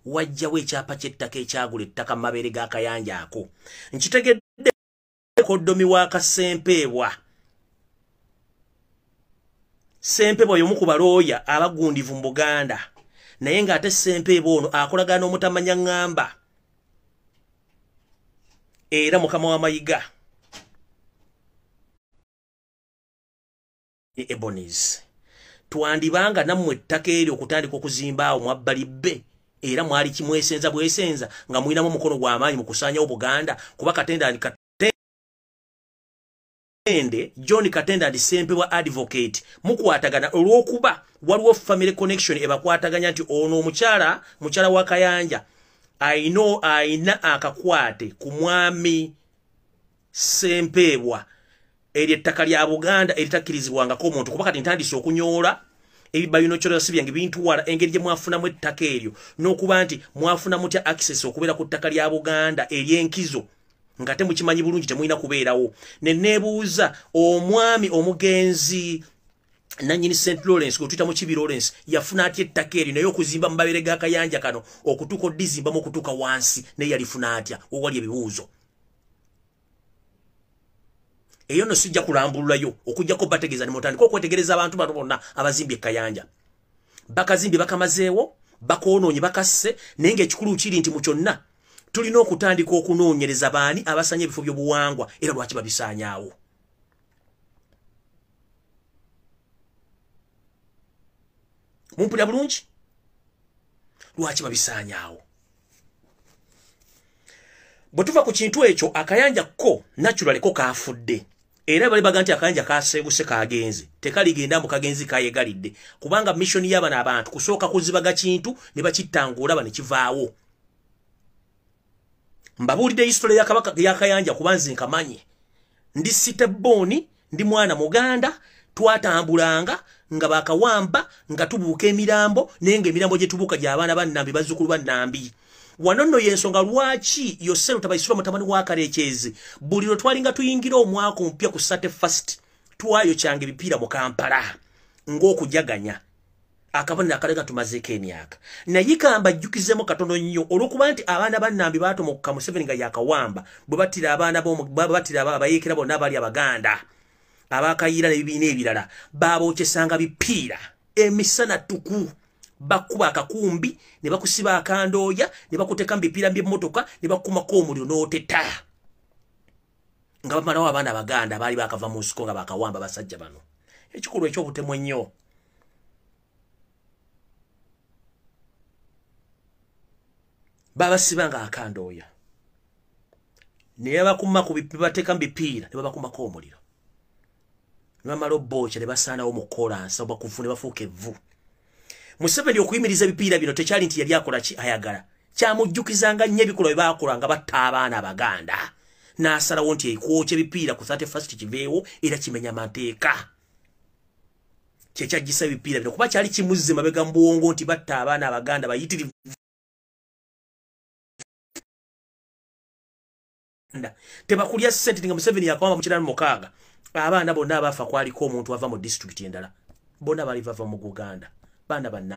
Wajjawo ekyapa ky'ettaka ekyagula ettaka mu mabeere g'akayanja ako. Nkitegedde koddomi wa Kasempeebwa. Sempeebwa y'omu ku balooya abagundivu mu Buganda. Naye ng'ate Sempeebwa ono akolagana n'omutamanya ngamba. Era mukama wa Mayiga. Ebonies. Twandibanga nammwe ettaka eryo okutandika okuzimba awo mwabbali bbe. Era mwali kimwesenza bwesenza nga mwinamu mukono gw'amaanyi mu kusaanyawo Buganda kuba John Katenda ndi Sempeebwa advocate mukwatagana olw'okuba waliwo family connection ebakwataganya nti ono mukyala wa Kayanja ayina akakwate ku mwami Sempeebwa eryo ettaka lya Buganda eritakkirizibwangako omuntu kuba kati ntandise okunyoola ebibayinokyolo sibyange bintuwala engeri gye mwafunamu ettaka eryo n'okuba nti mwafuna mutya access okubeera ku ttaka lya Buganda ery'enkizo nga temukimanyi bulungi temulina kubeerawo. Ne neebuuza omwami omugenzi nannyini St. Lawrence gwetuyita mu Kibi Lawrence yafuna atya ettaka eryo naye okuzimba mu mabeere g'akayanja kano okutuuka oddizimbamu okutuuka wansi naye yalifuna atya owali ebibuuzo. Eyo no sijja kulambululayo okujjako bategeeza ne mutandika okwetegereza abantu bano bonna abazimbye ekayanja. Bakazimbye bakamazeewo bakoonoonye bakasse naye ng'ekikulu kiri nti mu kyonna tulina okutandika okunoonyereza baani abasanya ebifo by'obuwangwa era lwaki babisaanyaawo. Mumpulira bulungi? Lwaki babisaanyaawo? Bwe tuva ku kintu ekyo akayanja ko naturally ko kaafudde. Era bali baga nti akayanja kaasenguse kagenze. Tekaligenda mu kagenzi kayegalidde. Kubanga mission y'abana abantu kusooka kuzibaga kintu ne bakittangula bane kivaawo. Mbabuulidde history ya Kabaka ya Kayanja kubanze nkamanye. Ndi Siteboni, ndi mwana Muganda, twatambulanga nga bakawamba nga tubuuka emirambo nenge emirambo gye tubuuka gy'abaana ba Nambi bazzukulu ba Nambi. Wanono yensonga lwaki Yoselu Tabayisirwa mutabani wa Karekyezi buli lwe twalinga tuyingira omwaka omupya ku 31st twayo kyange bipiira mu Kampala ng'okujaganya akabonera akalega tumazeeko emyaka naye kamba jjukizemu katono nnyo olw'okuba nti abaana bannambi baatomoka Museveni nga yakawamba bwe battira abaana battira abayeekera bonna abali Abaganda abakayiira n'ebibiina ebirala baabokyesanga bipiira emisana tuku bakuba akakumbi ne bakusiba akandooya ne bakuteka mu bipiira by'emmotoka ne bakumako omuliro n'oteta nga bamalawo abaana Abaganda baali bakava mu nsiko nga bakawamba basajja bano ekikolwa eky'obutemu ennyo babasibanga akandooya ne bakuma ku bateeka mu bipiira ne babakumako omuliro ne bamala obbooca ne basaanawo mu kolansi obakufu ne bafuuka evvu Museveni okuyimiriza ebipiira bino tekyali nti yali akola ki ayagala kyamujjukizanga nnyo ebikolwa bye baakola nga batta abaana Abaganda n'asalawo nti ekwokya ebipiira ku 31st kiveewo era kimenya mateeka kyekyajjisa ebipiira bino kuba kyali kimuzze mabega mu bwongo nti batta abaana Abaganda bayitirivu tebakulya ssente nga Museveni yakawamba mu 1996 abaana bonna abafa kwaliko omuntu ava mu district endala bonna bali bava mu Uganda baana banna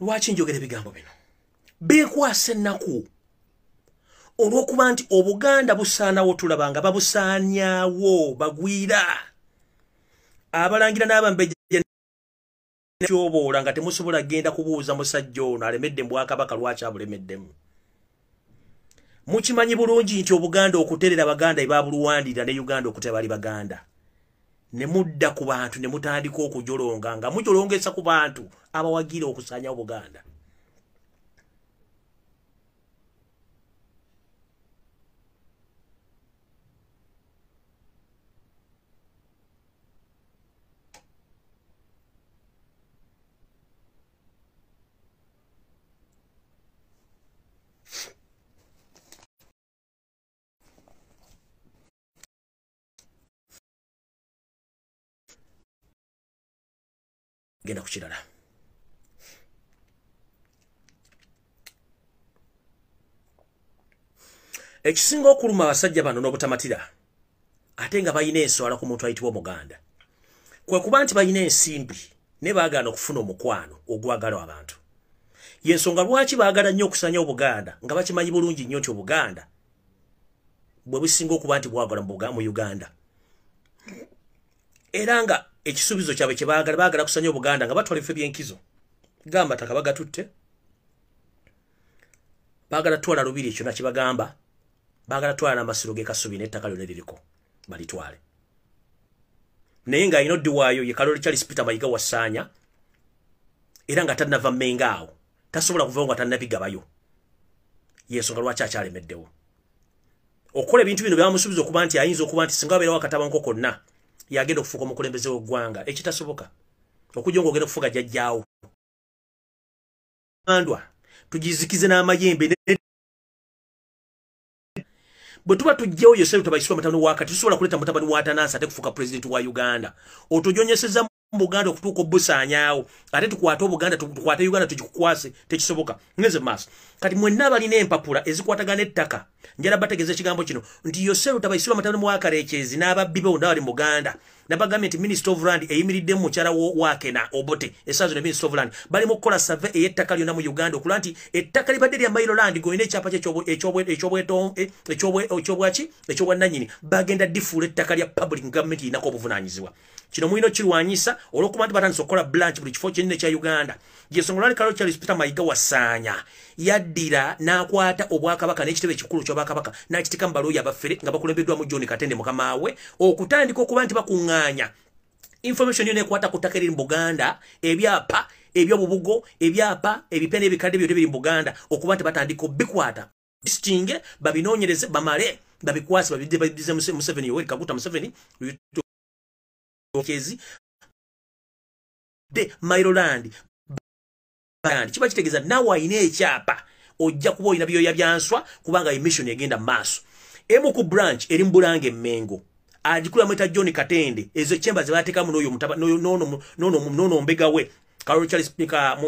lwaki njogera ebigambo bino beekwasa ennaku olw'okuba nti Obuganda busaanawo tulabanga babusaanyawo bagwira abalangira n'abambejja kyoboola nga temusobola genda kubuuza musajja ono alemedde mu Bwakabaka lwaki abulemeddemu mukimanyi bulungi nti Obuganda okuterera Abaganda ebabuluwandira ne Uganda okutera bali Baganda ne mudda ku bantu ne mutandika okujolonga nga mujolongesa ku bantu abawagira okusaanya Obuganda genda ku kirala ekisinga okuluma abasajja bano n'obutamatira ate nga balina enswala ku muntu ayitibwa Omuganda kwe kuba nti balina ensimbi ne baagala okufuna omukwano ogwagala abantu yensonga lwaki baagala nnyo okusanya Obuganda nga bakimanyi bulungi nnyo nti Obuganda bwe businga okuba nti bwagala mu Uganda era nga ekisubizo kyabwe kye baagala kusanya Obuganda nga batwala ebife by'enkizo gamba taka bagatutte baagala twala Lubiri ekyo nakibagamba baagala twala n'amasiro g'e Kasubi n'ettaka lyonna liriko balitwale naye nga alina oddiwaayo ye Kaloli Charles Peter Mayiga wasaanya era nga tannava Mmengo awo tasobola kuvawo nga tannabigabayo yensonga lwaki akyalemeddewo okukola ebintu bino byamusuubiza okuba nti ayinza okuba nti singa wabeerawo akatabanko konna yagenda okufuuka omukulembeze w'eggwanga ekitasoboka okujja ng'ogenda okufuga jjajjaawo andwa tugizikize n'amayembe bwe tuba tujjawo Yoselu Tabayisirwa mutabani wa Kati tusobola kuleta mutabani wa Atanasi ate kufuuka pulezidenti wa Uganda otujonyeseza mu Buganda okutuuka obusaanyaawo ate tukwate Obuganda tukwate Uganda tugikukwase tekisoboka ngeze maaso kati mwenna balina empapula ezikwatagana ettaka njala bategeeza ekigambo kino nti Yoselu Tabayisirwa mutabani wa Karekyezi n'ababbi be bonna bali mu Buganda nabagambye nti Minister of Land eyimiriddemu mukyala wa Kena Obote esaazo ne Minister of Land bali mu kukola survey ey'ettaka lyonna mu Uganda okulaba nti ettaka libadde lya Mailo Land goyina ekyapa ekyobwannannyini bagenda difuula ettaka lya public government yinako obuvunaanyizibwa kino mulina kirwanyisa olw'okuba nti batandise okukola branch buli kifo kyennyini ekya Uganda gyensonga lwaki Kaloli Charles Peter Mayiga wasaanya yaddira n'akwata Obwakabaka n'ekitebe ekikulu ky'Obwakabaka n'akiteeka mu balooyi abaffere nga bakulembeddwamu John Katende mukama we okutandika okuba nti bakuŋŋaanya information yonna ekwata ku ttaka eriri mu Buganda ebyapa ebyobubugo ebyapa ebipya n'ebikadde byonna biri mu Buganda okuba nti batandika obikwata distinge babinoonyereze bamale babikwasi babidize Museveni Yoweri Kaguta Museveni okezi de Mairoland kiba kitegeza nawe ayina ekyapa ojja kuba oyina byoya byanswa kubanga emission egenda maaso emu ku branch eri Mbulange Mengo ajikula mweta John Katende ezo chemba zibateka muno nono mbegawe Karol Charles Speaker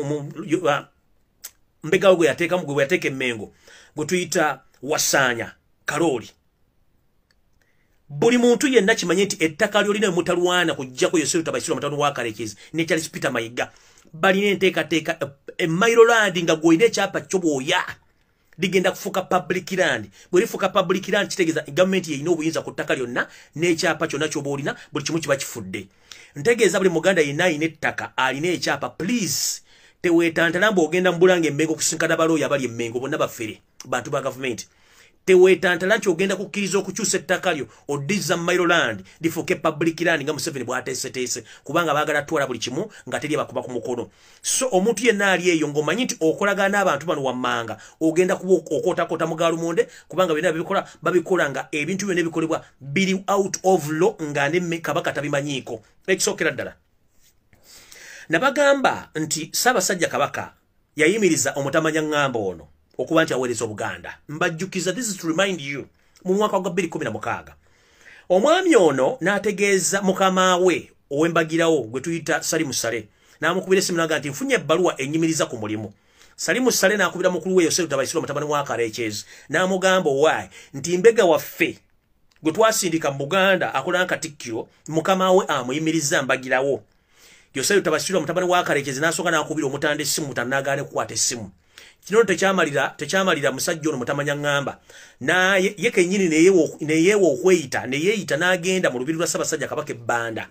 mbegawe yateka mugwe yateke Mengo gutuyita Wasanya Karoli buli muntu yenna kimanye nti ettaka lyolina mutalwana kujja ko Yoselu Tabasiro mutano wa Karekezi ne Charles Peter Mayiga balina enteekateeka Mairoland nga goine kyapa kyoboya digenda kufuka public land bwe fuka public land kitegeza government ye ino obuyinza ku ttaka lyonna n'ekyapa kyonna kyobolina buli kimu kiba kifudde ntegeeza buli Muganda yenna ayina ettaka alina ekyapa please teweetantala mbu ogenda Mbulange Mengo kusinkana balooya abali Mengo bonna bafere bantu ba government teweetantala nti ogenda kukkiriza okukyusa ettaka lyo odizza Mairoland lifuke public land nga Museveni bw'ateeseteese kubanga baagala twala buli kimu nga teri bakuba ku mukono so omuntu yenna ali eyo ng'omanyi nti okolagana n'abantu bano wammanga ogenda kuba okootakoota mugalumonde kubanga byonna babikola nga ebintu byonna ebikolebwa biri out of law nga ne Kabaka tabimanyiiko ekisookera ddala nabagamba nti Ssaabasajja Kabaka yayimiriza omutamanya ng'amba ono okuba nti aweereza Obuganda mbajjukiza this is to remind you mu mwaka gwa 2016 omwami ono n'ategeeza mukama we ow'embagirawo gwe tuyita Salimu Sale n'amukubira essimu n'agamba nti nfunye ebbaluwa ennyimiriza ku mulimu Salimu Sale n'akubira mukulu we Yoselu Tabasiro mutabani wa Karekezi n'amugamba owaye nti mbega waffe gwe twasindika mu Buganda akola nkatikkiro mukama we amuyimiriza mbagirawo Yoselu Tabasiro mutabani wa Karekezi n'asooka n'akubira omutanda essimu mutanagaane kukwata essimu kino tekyamalira musajja ono mutamanya ngamba na ye kennyini neyeewa okweyita neyeeyita n'agenda mu lubiri lwa Ssaabasajja Kabaka ebbanda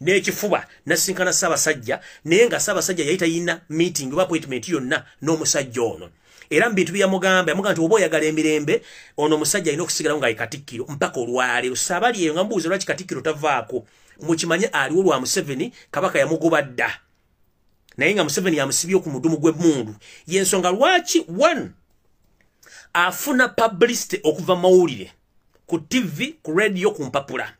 n'ekifuba nasinkana Ssaabasajja naye nga Ssaabasajja yayita yina meeting oba appointment yonna n'omusajja ono era mu bintu byamugamba yamugamba nti oba oyagala emirembe ono omusajja alina okusigalawo ng'ali Katikkiro mpaka olwaleero saabali eyo nga mbuuza lwaki Katikkiro tavaako mukimanye aliwo lwa Museveni Kabaka yamugoba dda naye nga Museveni yamusibye ku mudumu gw'emmundu yensonga lwaki one afuna publicity okuva mawulire ku TV ku radio ku mpapula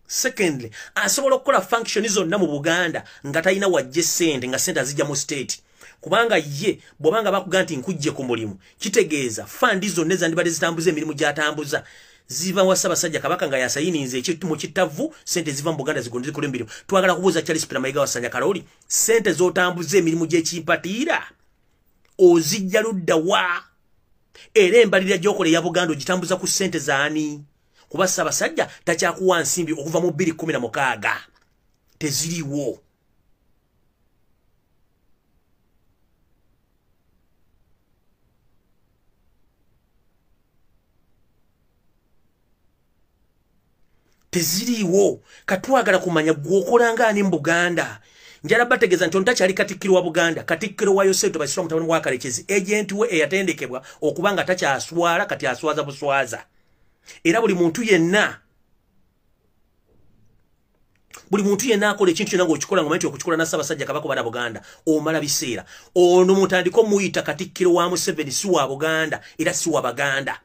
secondly asobola okukola function zonna mu Buganda nga talina wajje sente nga sente azijja mu state kubanga ye bw'obanga bakugamba nti nkujje ku mulimu kitegeeza fandi zonna ezandibadde zitambuza emirimu gy'atambuza ziva wa Ssaabasajja Kabaka nga yasayininze ekintu mu kitavu sente ziva mu Buganda zigonde zikola emirimu twagala kubuuza Charles Peter Mayiga Wasanya Karoli sente z'otambuza emirimu gy'ekimpatiira ozijja ludda wa era embalirira gy'okola eya Buganda ogitambuza ku sente zaani kuba Ssaabasajja takyakuwa nsimbi okuva mu 2016 teziriwo teziriwo katwagala kumanya gwokolanga ani mu Buganda njala bategeza nti ontakyali Katikkiro wa Buganda Katikkiro wa Yoselu Tabasiro mutabani wa Karekezi agent we eyatendekebwa okubanga takyaswala kati aswaza buswaza era buli muntu yenna akola ekintu kyonna ng'okikola ng'omanyi okukikola na Ssaabasajja Kabaka bana Buganda omala biseera ono mutandiko muyita Katikkiro wa Museveni si wa Buganda era si wa Baganda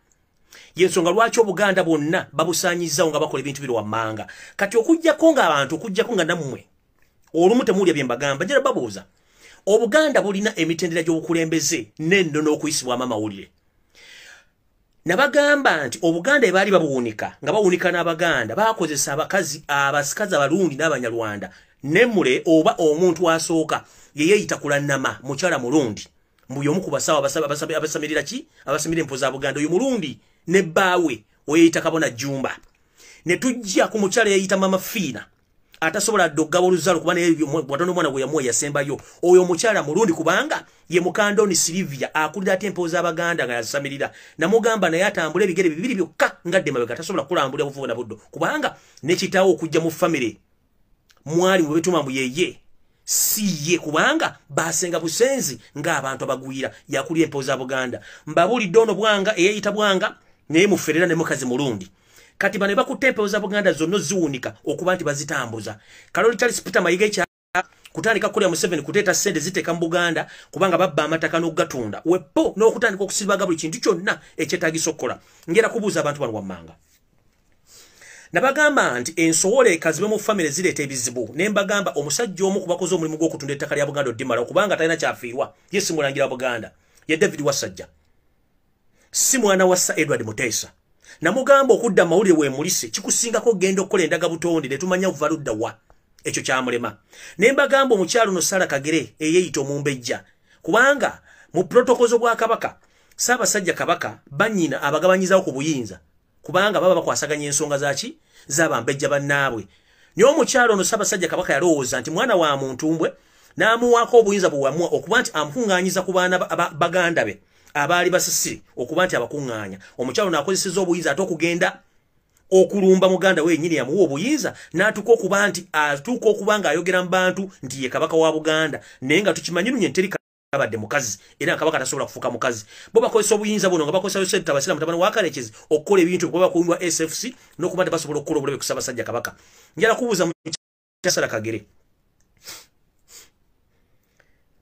yensonga lwaki Obuganda bonna babusaanyizzawo nga bakola ebintu biri wammanga kati okujjako nga nammwe olumu temuwulya bye mbagamba njala babuuza Obuganda bulina emitendera gy'obukulembeze n'enno n'okuyisibwamu amawulire nabagamba nti Obuganda ebaali babuwunika nga bawunika n'Abaganda bakozesa abasikazi abalungi n'Abanyarwanda nemmule oba omuntu asooka ye yeeyita kulannama mukyala mulundi mbuyo omu ku basawo abasamirira abasamirira empo za Buganda oyo mulundi ne baawe oyeyita Kabona Jumba ne tujja ku mukyala yeyita Mama Fiina atasobola ddogaba oluzalo kuba watono omwana gwe yamuwa yasembayo oyo omukyala mulundi kubanga ye Mukandoni Silivia akulira ate empo z'Abaganda nga yasamirira namugamba naye atambula ebigere bibiri byokka ngadde mabega tasobola kulambula buvuga na buddo kubanga nekitawo okujja mu family mwali mu bituma mu yeye siye kubanga basenga busenzi ng'abantu abagwira yakulira empo za Buganda mbabulidde ono bwanga eyeyita bwanga naye muferera ne mukazi mulundi kati bane bakutempe za Buganda zonno ziwunika okuba nti bazitambuza Karoli Charles Peter Mayiga ekya kutandika kulya Museveni kuteeta sente ziteeka mu Buganda kubanga babba amataka n'okugatunda wepo n'okutandika okusibaga buli kintu kyonna ekyetaagisa okukola ngera kubuuza abantu bano wammanga Nabagamba nti ensowole kazibe mu family zireeta ebizibu. Ne mbagamba omusajja omu kubakoze omulimu gw'okutunda ettaka lya Buganda oddimala okubanga talina kyafiirwa. Ye si mulangira Buganda. Ye David Wasajja. Si mwana wa Sir Edward Mutesa. Namugamba okudda mawulire we mulise kikusingako genda okukola endaga butonde ne tumanya kuva ludda wa. Ekyo kyamulema. Ne mbagamba omukyalo no Sara Kagere eyeyita omumbejja. Kubanga mu protokozo bwa Kabaka Ssaabasajja Kabaka banyina abagabanyizawo ku buyinza. Kubanga baba bakwasaganya ensonga zaki z'abambejja bannaabwe. Niyo omukyalo no Ssaabasajja Kabaka yalowooza nti mwana wa Muntumbwe n'amuwaako obuyinza bw'amua okuba nti amukuŋŋaanyiza ku baana baganda be abaali basisiri okuba nti abakuŋŋaanya. Omukyalo n'akozeseza obuyinza ate okugenda okulumba muganda we nyini yamuwa obuyinza n'atuuka okuba nti atuuka okuba ng'ayogera mu bantu nti ye Kabaka wa Buganda naye nga tukimanyi lunye nteri abadde mukazi era Kabaka tasobola kufuuka mukazi. Bo bakozesa obuyinza buno nga bakozesa Yosef Tabasira mutabani wa Kalekezi okukola ebintu kuba bakuumibwa SFC n'okuba nti basobola okukola obulabe ku Ssaabasajja Kabaka. Njala kubuuza mu Sara Kagere.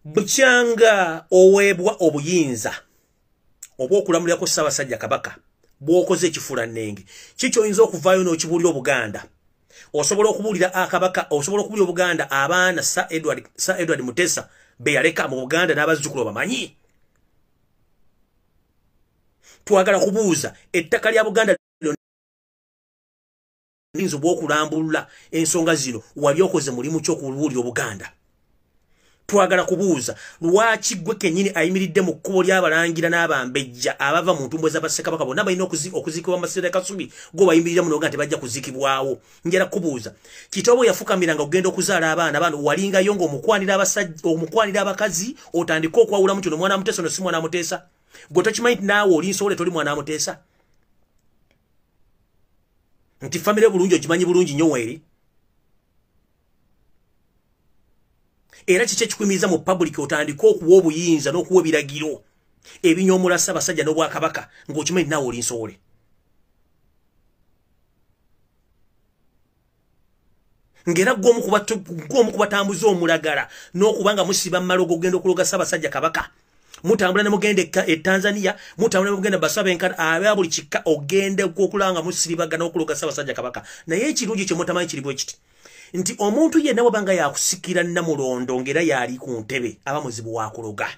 Bukyanga oweebwa obuyinza obw'okulamulirako Ssaabasajja Kabaka bw'okoze ekifuulannenge kiki oyinza okuvaayo n'okibuulira Obuganda. Osobola okubuulira Kabaka, osobola okubuulira Obuganda abaana Sir Edward Mutesa be yaleka mu Buganda n'abazzukulu bamanyi. Twagala kubuuza ettaka lya Buganda linzo bw'okulambulula ensonga zino wali okoze mulimu ky'okubuulira Obuganda. Twagala kubuuza lwaki gwe kennyini ayimiridde mu kkubo ly'abalangira n'abambejja abava mu ntumbwe z'Abassekabaka bonna balina okuziikibwa mu masiro Kasubi go bayimirira muno nga tebajja kuziikibwawo. Njala kubuuza kitabo yafukamiranga okugenda okuzaala abaana bano walingayo ng'omukwanira abakazi otandika okwawulamu kino mwana Mutesa no si mwana Mutesa. Gwe tokimanyi naawe oli nsowole toli mwana Mutesa nti famire bulungi ogimanyi bulungi nnyo weeri. Era kiki ekikuyimiriza mu public otandika okuwa obuyinza n'okuwa ebiragiro ebinyoomula Ssaabasajja n'Obwakabaka ng'okimanyi naawe oli nsowole. Ng'era gw'omu kubatambuza omulagala n'okuba nga musiba mu malogo ogenda okuloga Ssaabasajja Kabaka. Mutambula ne mugenda e Tanzania, mutambula ne mugenda Basabenkana aba buli kika ogende okulanga musiribaga n'okuloga Ssaabasajja Kabaka. Naye ekirungi kye mutamanyi kiri bwe kiti nti omuntu yenna wabanga yakusikira Namulondo ngera yali ku ntebe aba muzibu wa kuloga.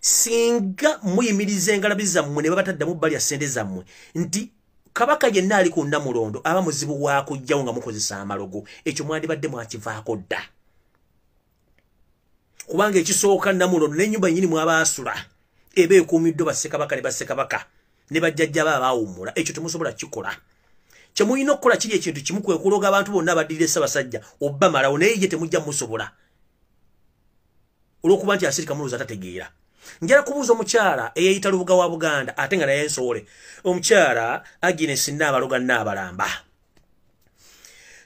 Singa muyimiriza engalabi zammwe ne babataddamu bbali ya ssente zammwe nti Kabaka yenna ali ku Namulondo aba muzibu wa kujjawo nga mukozesa amalogo. Ekyo mwandibadde mwakivaako dda. Kubanga ekisooka Namulondo n'ennyumba yennyini mw'abaasula eba ekuumiddwa Bassekabaka ne Bassekabaka ne bajjajja baba baawummula. Ekyo temusobola kikola. Kyemulina okukola kiri ekintu kimu kwe kuloga abantu bonna abaddirira Ssaabasajja obba malawo naye ye temujja musobola olw'okuba nti asirika mulooza tategeera. Njala kubuuza omukyala eyeyita Lubuga wa Buganda ate nga naye nsowole omukyala Agnes Nnaabaloga Nnaabalamba.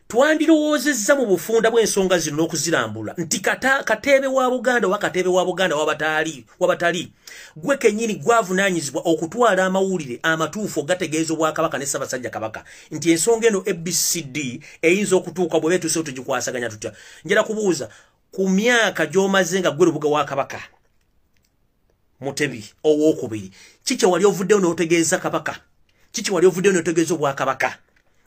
Twandirowoozezza mu bufunda bw'ensonga zino n'okuzirambula nti Katebe wa Buganda oba Katebe wa Buganda wabatali gwe kennyini gwavunaanyizibwa okutwala amawulire amatuufu ogategeeza Obwakabaka ne Ssaabasajja Kabaka nti ensonga eno ABCD eyinza okutuuka bwe beetuuse tugikwasaganya tutya. Njala kubuuza ku myaka gy'omaze nga gwe Lubuga wa Kabaka Mutebi owookubiri kiki wali ovuddewo n'otegeeza Kabaka, kiki wali ovuddewo n'otegeeza Obwakabaka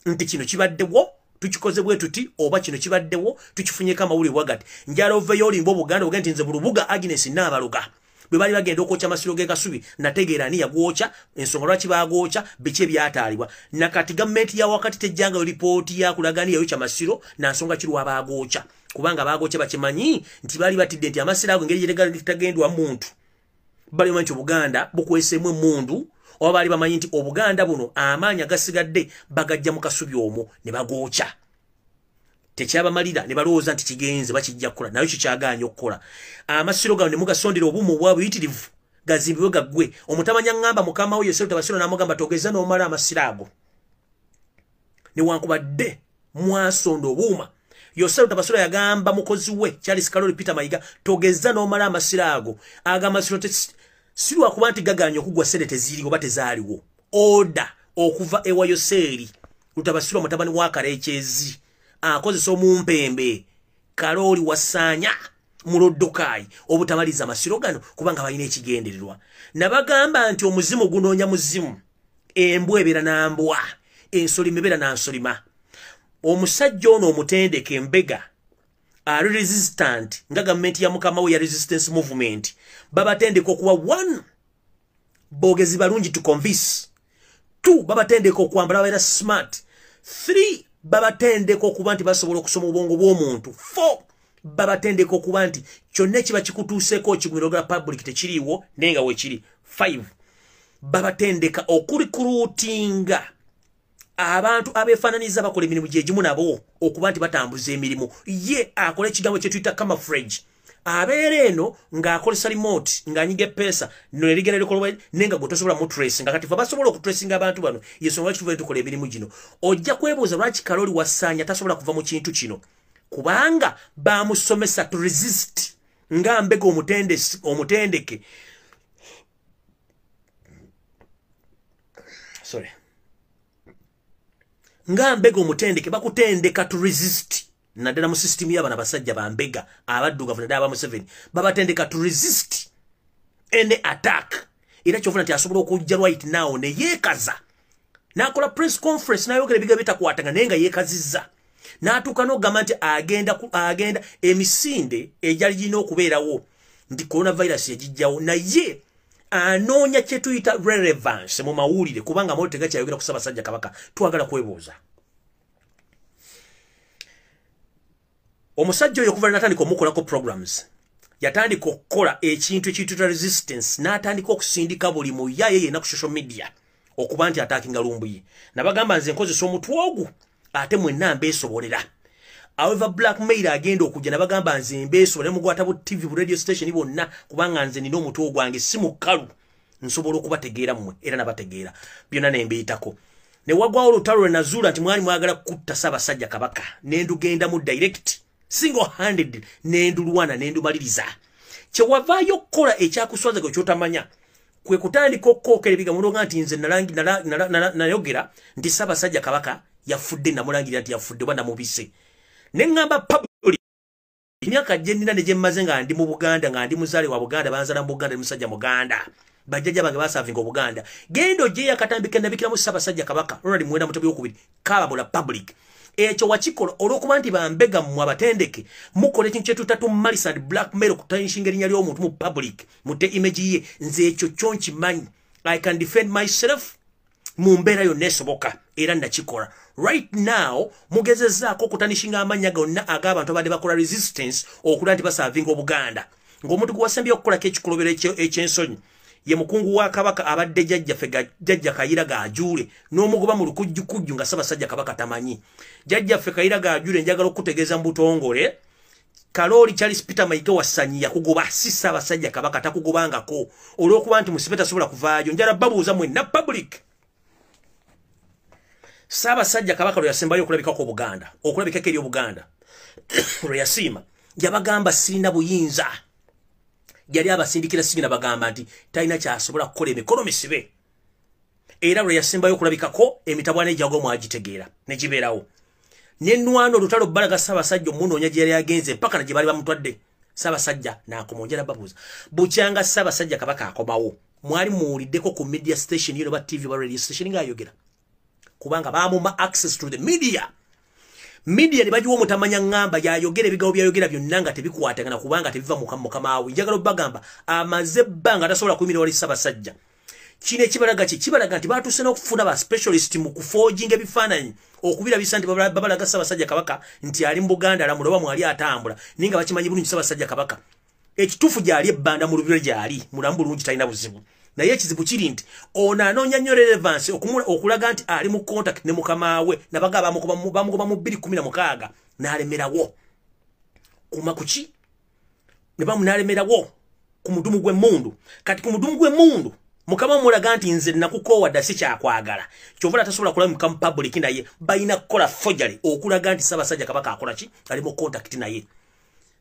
nti kino kibaddewo tukikoze bwe tuti oba kino kibaddewo tukifunyeko amawulire bwagati. Njala oveeyo olimba Obuganda oge nti nze Lubuga Agnes Nnaabaloga bwe bali bagenda okwokya amasiro g'e Kasubi nategeera ani yagwokya ensonga lwaki baagwokya biki ebyataalibwa nakati gavumenti ya wakati tejjangayo lipooti yakulaga ani yayokya amasiro nansonga ki lwabaagwokya kubanga baagwokya bakimanyi nti baali batidde nti amasiro ago engeri gyetegendwa muntu bali bamanyi nti Obuganda bukweseemu emmundu oba baali bamanyi nti Obuganda buno amaanyi agasigadde bagajja mu Kasubi omwo ne bagwokya. Tekyabamalira ne balowooza nti kigenze bakijja kukola nayo kikyagaanye okukola. Amasiro gano ne mugasondera obumu obwabuyitirivu gazimbibwe gaggwe. Omutamanya ngamba mukama we Yosef Tabasiro n'amugamba togeza n'omala amasiro ago. Newankubadde mwasonda obuuma Yosef Tabasiro yagamba mukozi we Charles Kaloli Peter Mayiga togeza n'omala amasiro ago. Amasiro si lwakuba nti gagaanye okugwa ssente teziriwo oba tezaaliwo. Oda okuva ewa Yoseri Lutabasiro mutabani wa Kalekyezi akozesa omumpembe Kaloli Wasaanya muloddokayi obutamaliza amasiro gano kubanga balina ekigendererwa. Nabagamba nti omuzimu gunoonya muzimu, embwa ebeera na mbwa, ensolima ebeera na nsolima. omusajja ono omutendeke Embega ari resistant nga government ya mukama we ya resistance movement babatendeka okuwa 1 bogezi balungi to convince 2 babatendeka okwambala baira smart 3 babatendeka okuba nti basobola okusoma obwongo bw'omuntu 4 babatendeka okuba nti kyonna kiba kikutuuseeko kigumira public tekiriiwo nenga weekiri 5 babatendeka okurikuruutinga abantu abeefaananiza bakola emirimu gyegimu nabo okuba nti batambuza emirimu ye akola ekigambo kye tuyita camouflage abeera eno ng'akolesa remote ng'anyiga eppeesa no erigenda likolwa nenga gwe tosobola mu tracing nga kati fa basobola okutracinga abantu bano yensonga lwaki tuva tukola emirimu gino ojja kwebuuza lwaki Kaloli Wasaanya tasobola kuva mu kintu kino kubanga bamusomesa to resist nga Mbega omutendeke sorry nga Mbega omutendeke bakutendeka to resist naddala mu system y'abana basajja ba Mbega abaddugavu naddala aba Museveni babatendeka to resist any attack era kyofuna nti asobola okujja right now ne yeekaza n'akola press conference n'ayogera ebigambo bitakwatanga naye nga yeekazizza n'atuuka n'ogamba nti agenda emisinde egyali girina okubeerawo nti coronavirus yagijjawo naye anoonya kye tuyita relevance mu mawulire kubanga amawulire tegakyayogera ku Ssaabasajja Kabaka twagala kwebuuza omusajja oyo okuva natandika omukolako programs yatandika okukola ekintu ekiyitibwa resistance n'atandika okusindika buli muyaye yenna ku social media okuba nti ataakinga Lumbuye nabagamba nze nkozesa omutwe ogwo ate mwenna mbeesobolera however blackmail agenda okujja nabagamba nze mbeesobolera mugwata bu TV bu radio station bonna kubanga nze nina omutwe ogwange si mukalu nsobola okubategeera mmwe era nabategeera byonna nembiyitako ne wagwawo olutalo lwe nazuula nti mwali mwagala kutta Ssaabasajja Kabaka nendugenda mu direct single handed nendulwana nendumaliriza kyewavaayo okukola ekyakuswaza gwe kyotamanya kwe kutandika okukookera ebigambo nga nti nze nayogera nti Ssaabasajja Kabaka yafudde namulangirira nti yafudde oba namubise neŋŋamba public emyaka gye nnina ne gye mmaze nga ndi mu Buganda nga ndi muzaale wa Buganda banzala mu Buganda ne musajja Muganda bajjajja bange basaavinga Obuganda genda ojjeyo akatambika nabikiramu Ssaabasajja Kabaka Ronald Muwenda Mutebi wokubiri kaababula public ekyo wakikola olw'okuba nti Bambega mmwe abatendeke mukola ekintu kyetuta tumalisa ndi blackmail okutanishinga erinnya ly'omuntu mu public mutte image ye nze ekyo kyo nkimanyi I can defend myself mu mbeera yonna esoboka era nakikola right now mugezezzaako okutanishinga amannya gonna ag'abantu abadde bakola resistance okula nti basaavinga Obuganda ng'omuntu gwe wasembye okukolako ekikolobero eky'ensonyi ye mukungu wa Kabaka abadde jjajja Kayira Gajuule n'omugoba mu lukujjukujju nga Ssaabasajja Kabaka tamanyi jjajjaffe Kayira Gajuule njagala okutegeeza mu butongole Kaloli Charles Peter Maike Wasanyi yakugoba si Ssaabasajja Kabaka takugobangako olw'okuba nti musibe tasobola kuvaayo njala babuuza mwenna public Ssaabasajja Kabaka lwe yasembayo okulabikako Obuganda okulabikako eri Obuganda lwe yasiima yabagamba sirina buyinza yali abasindikira sirina bagamba nti talina kyasobola kukola emikono misibe era lwe yasembayo okulabikako emitabwana egyago mwagitegeera ne gibeerawo n'ennwana olutalo bbalaga Ssaabasajja omunoonya gye yali agenze mpaka na gye baali bamutwadde Ssaabasajja n'akomonjera babuuza bukyanga Ssaabasajja Kabaka akomawo mwali muwuliddeko ku media station yino ba TV ba radio station ng'ayogera kubanga baamuma access to the media ne bagiwa omutamanya ngamba yayogera ebigambo byayogera byonna nga tebikwatagana kubanga tebiva mukama we njagala obbagamba amaze ebbanga atasobola kuyimirira wali Ssaabasajja kino ekibalaga kibalaga nti baatuuse n'okufuna ba specialist mu kuforginga ebifaananyi okubirabisa nti babalaga Ssaabasajja Kabaka nti ali mu Buganda alamula oba mwali atambula naye nga bakimanyi bulungi Ssaabasajja Kabaka ekituufu gyali ebbanda mu lubiro gyali mulamu bulungi talina buzibu naye ekizibu kiri nti ono anoonya nnyo relevance okulaga nti ali mu contact ne mukama we nabaga bamugoba mu 2016 n'alemerawo kuma kuki ne bamunalemerawo ku mudumu gw'emmundu kati ku mudumu gw'emmundu mukama mulaga nti nze nakukoowa dda si kyakwagala kyovula tasobola kulamuka mu public naye balina kukola forgery okulaga nti Ssaabasajja Kabaka akola ki ali mu contact naye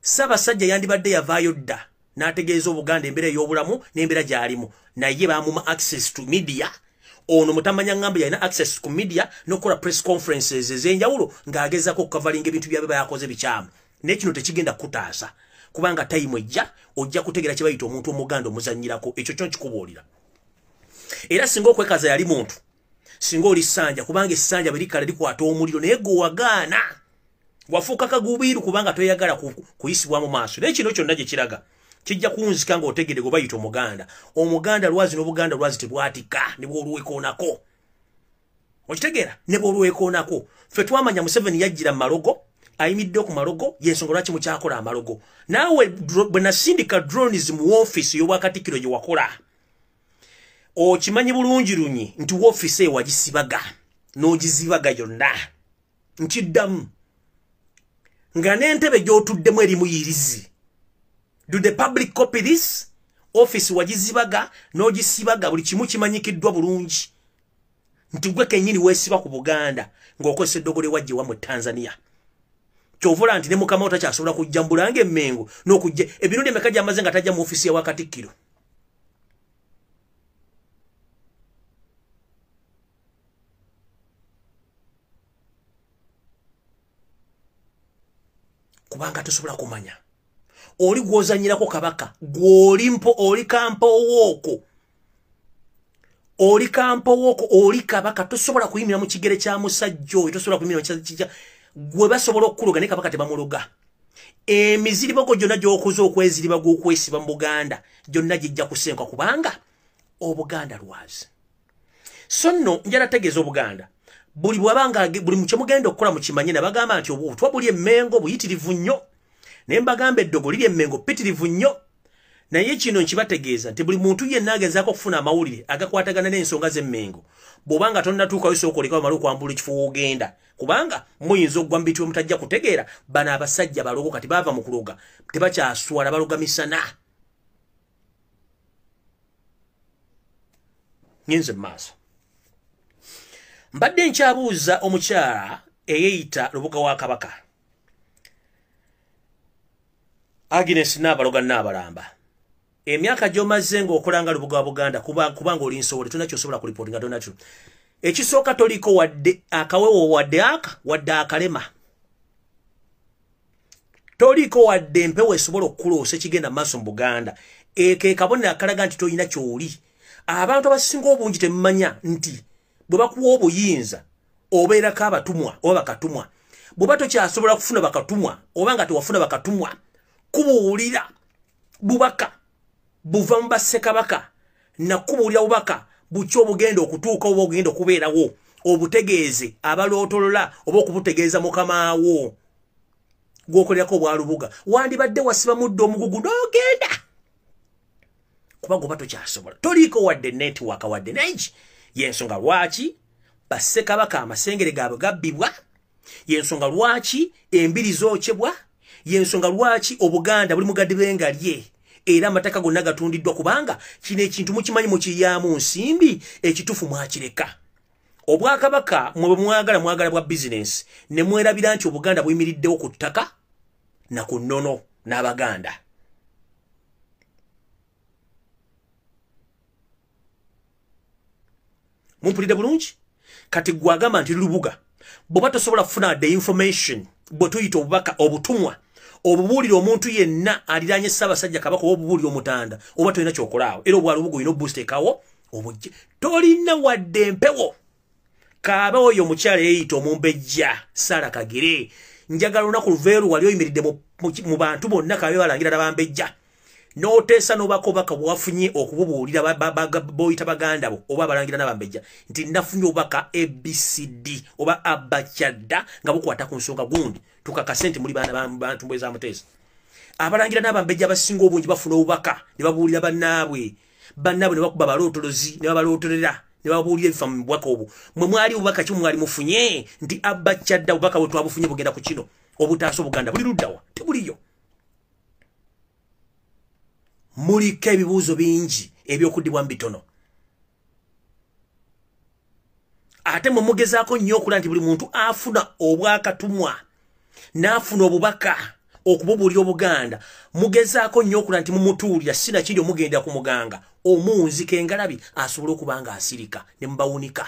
Ssaabasajja yandibadde yavaayo dda n'ategeeza Obuganda embeera ey'obulamu n'embeera gy'alimu naye baamuma access to media ono mutamanya ngamba yalina access ku media n'okukola press conferences ez'enjawulo ng'agezaako okukavalinga ebintu byabe bayakoze bikyamu naye kino tekigenda kutaasa kubanga time ejja ojja kutegeera kye bayita omuntu omuganda omuzannyirako ekyo kyo nkikubuulira era singa okwekaza yali muntu singa oli ssanja kubanga essanja berikala likwata omuliro naye gwe wagaana wafuuka kagubiiru kubanga toyagala kuyisibwa mu maaso naye kino kyonna gye kiraga kijja kunzika ng'otegedde gwe bayita omuganda lwazi n'obuganda lwazi tebwatika ne bw'olwekoonako okitegeera ne bw'olwekoonako ffe twamanya Museveni yajjira mu malogo ayimidde ku malogo yensonga lwaki mukyakola amalogo naawe bwe nasindika drones mu ofiisi y'obwakatikkiro gye wakola okimanyi bulungi lunyi nti ofiisi eyo wagisibaga n'ogizibaga yonna nkiddamu nga n'entebe gy'otuddemu eri muyirizi do the public copy this office wagizibaga n'ogisibaga buli kimu kimanyikiddwa bulungi nti gwe kennyini weesiba ku Buganda ng'okozesa eddogole wajje wa mu Tanzania kyovula nti ne mukama otakyasobola kujja mbulanga emmengo n'okujja ebirundi emeka gy'amaze nga tajja mu ofisi ya wakatikkiro kubanga tosobola kumanya oli gwozanyirako kabaka gwolimpo oli kampowooko oli kabaka tosobola kuyimira mu kigere kya musajja oyo tosobola kuyimira mu kigere gwe basobola okukuloga ne kabaka tebamuloga emiziribogo gyonna gy'okoze okweziriba gw'okwesiba mu Buganda gyonna gijja kusenkwa kubanga obuganda lwazi so nno njala tegeeza obuganda buli bwabanga buli mukye mugenda okukola mu kimanye nabagamba nti obutwa buli emmengo buyitirivu nnyo ne mbagamba eddogo liri emmengo pitirivu nnyo naye kino nkibategeeza nti buli muntu yenna agezaako okufuna amawulire agakwatagana n'ensonga z'emmengo bw'obanga tonnatuukayo sooka oleka bamala okwambula ekifo w'ogenda kubanga muyinza okugwa mu biti mutajja kutegeera bano abasajja balogo kati baava mu kuloga tebakyaswala baloga misana ngenze mu maaso mbadde nkyabuuza omukyala eyeeyita Lubuga wa Kabaka Agnes Nabaloga Nabalamba emyaka gy'omaze ng'okolanga Lubuga wa Buganda kubanga oli nsowole tonakyosobola kulipotinga tonakyo ekisooka toliko wadde akawewo wadde akalema toliko wadde empewo esobola okukuloosa ekigenda mu maaso mu Buganda ke kabonero akalaga nti tolina ky'oli abantu abasinga obungi temumanya nti bwe bakuwa obuyinza obeerako abatumwa oba bakatumwa bw'oba tokyasobola kufuna bakatumwa oba nga tewafuna bakatumwa kubuulira bubaka buva mu bassekabaka nakubuulira bubaka bukyo obugenda okutuuka oba ogenda okubeerawo obutegeeze abalootolola oba okubutegeeza mukamaawo gw'okolerako obwalubuga wandibadde wasiba muddo omugugu n'ogenda kuba goba tokyasobola toliiko wadde netiwaaka wadde nengi yensonga lwaki bassekabaka amasengere gaabwe gabbibwa yensonga lwaki embiri zokyebwa yensonga lwaki obuganda buli mugadde bengalye era amataka gonna gatundiddwa kubanga kino ekintu mukimanyi mukiyaamu nsimbi ekitufu mwakireka obwakabaka mwe mwagala bwa bizinesi ne mwerabira nti obuganda buyimiriddewo ku ttaka na ku nnono n'abaganda mumpulidde bulungi kati gwagamba nti Lubuga bw'oba tosobola kufuna the information bwe tuyita obubaka obutumwa obubuulira omuntu yenna aliraanye Ssaabasajja Kabaka oba obubuulira omutanda oba tolina kyokolaawo era obwalubuga olina obusteekawo obujje tolina wadde empewo kaaba oyo omukyala yeeyita omumbejja Sarah Kagere njagala olunaku luveeru wali oyimiridde mu bantu bonna kaabe balangira nabambejja n'oteesa n'obakobaka bwafunye okububuulira boyita baganda bo oba abalangira nabambejja nti nafunye obubaka ABCD oba abakyadda nga bukwata ku nsonga gundi tukakase nti muli baana bantu mbweza muteesa abalangira nabambejja abasinga obungi bafuna obubaka ne babuulira bannaabwe ne bakuba balootolozi ne babalootolera ne babuulira ebifa mu bubaka obwo mwe mwali obubaka ki mwali mufunye nti abakyadda obubaka bwe twabufunye bugenda ku kino obutaasa obuganda buli luddawa tebuliyo muliko ebibuuzo bingi ebyokuddibwa mu bitono ate mwe mugezaako nnyo okulaba nti buli muntu afuna obwakatumwa n'afuna obubaka okububuulira obuganda mugezaako nnyo okulaba nti mumutuulira sinakiri omugenda ku muganga omunzika engalabi asobole okuba nga asirika ne mubawunika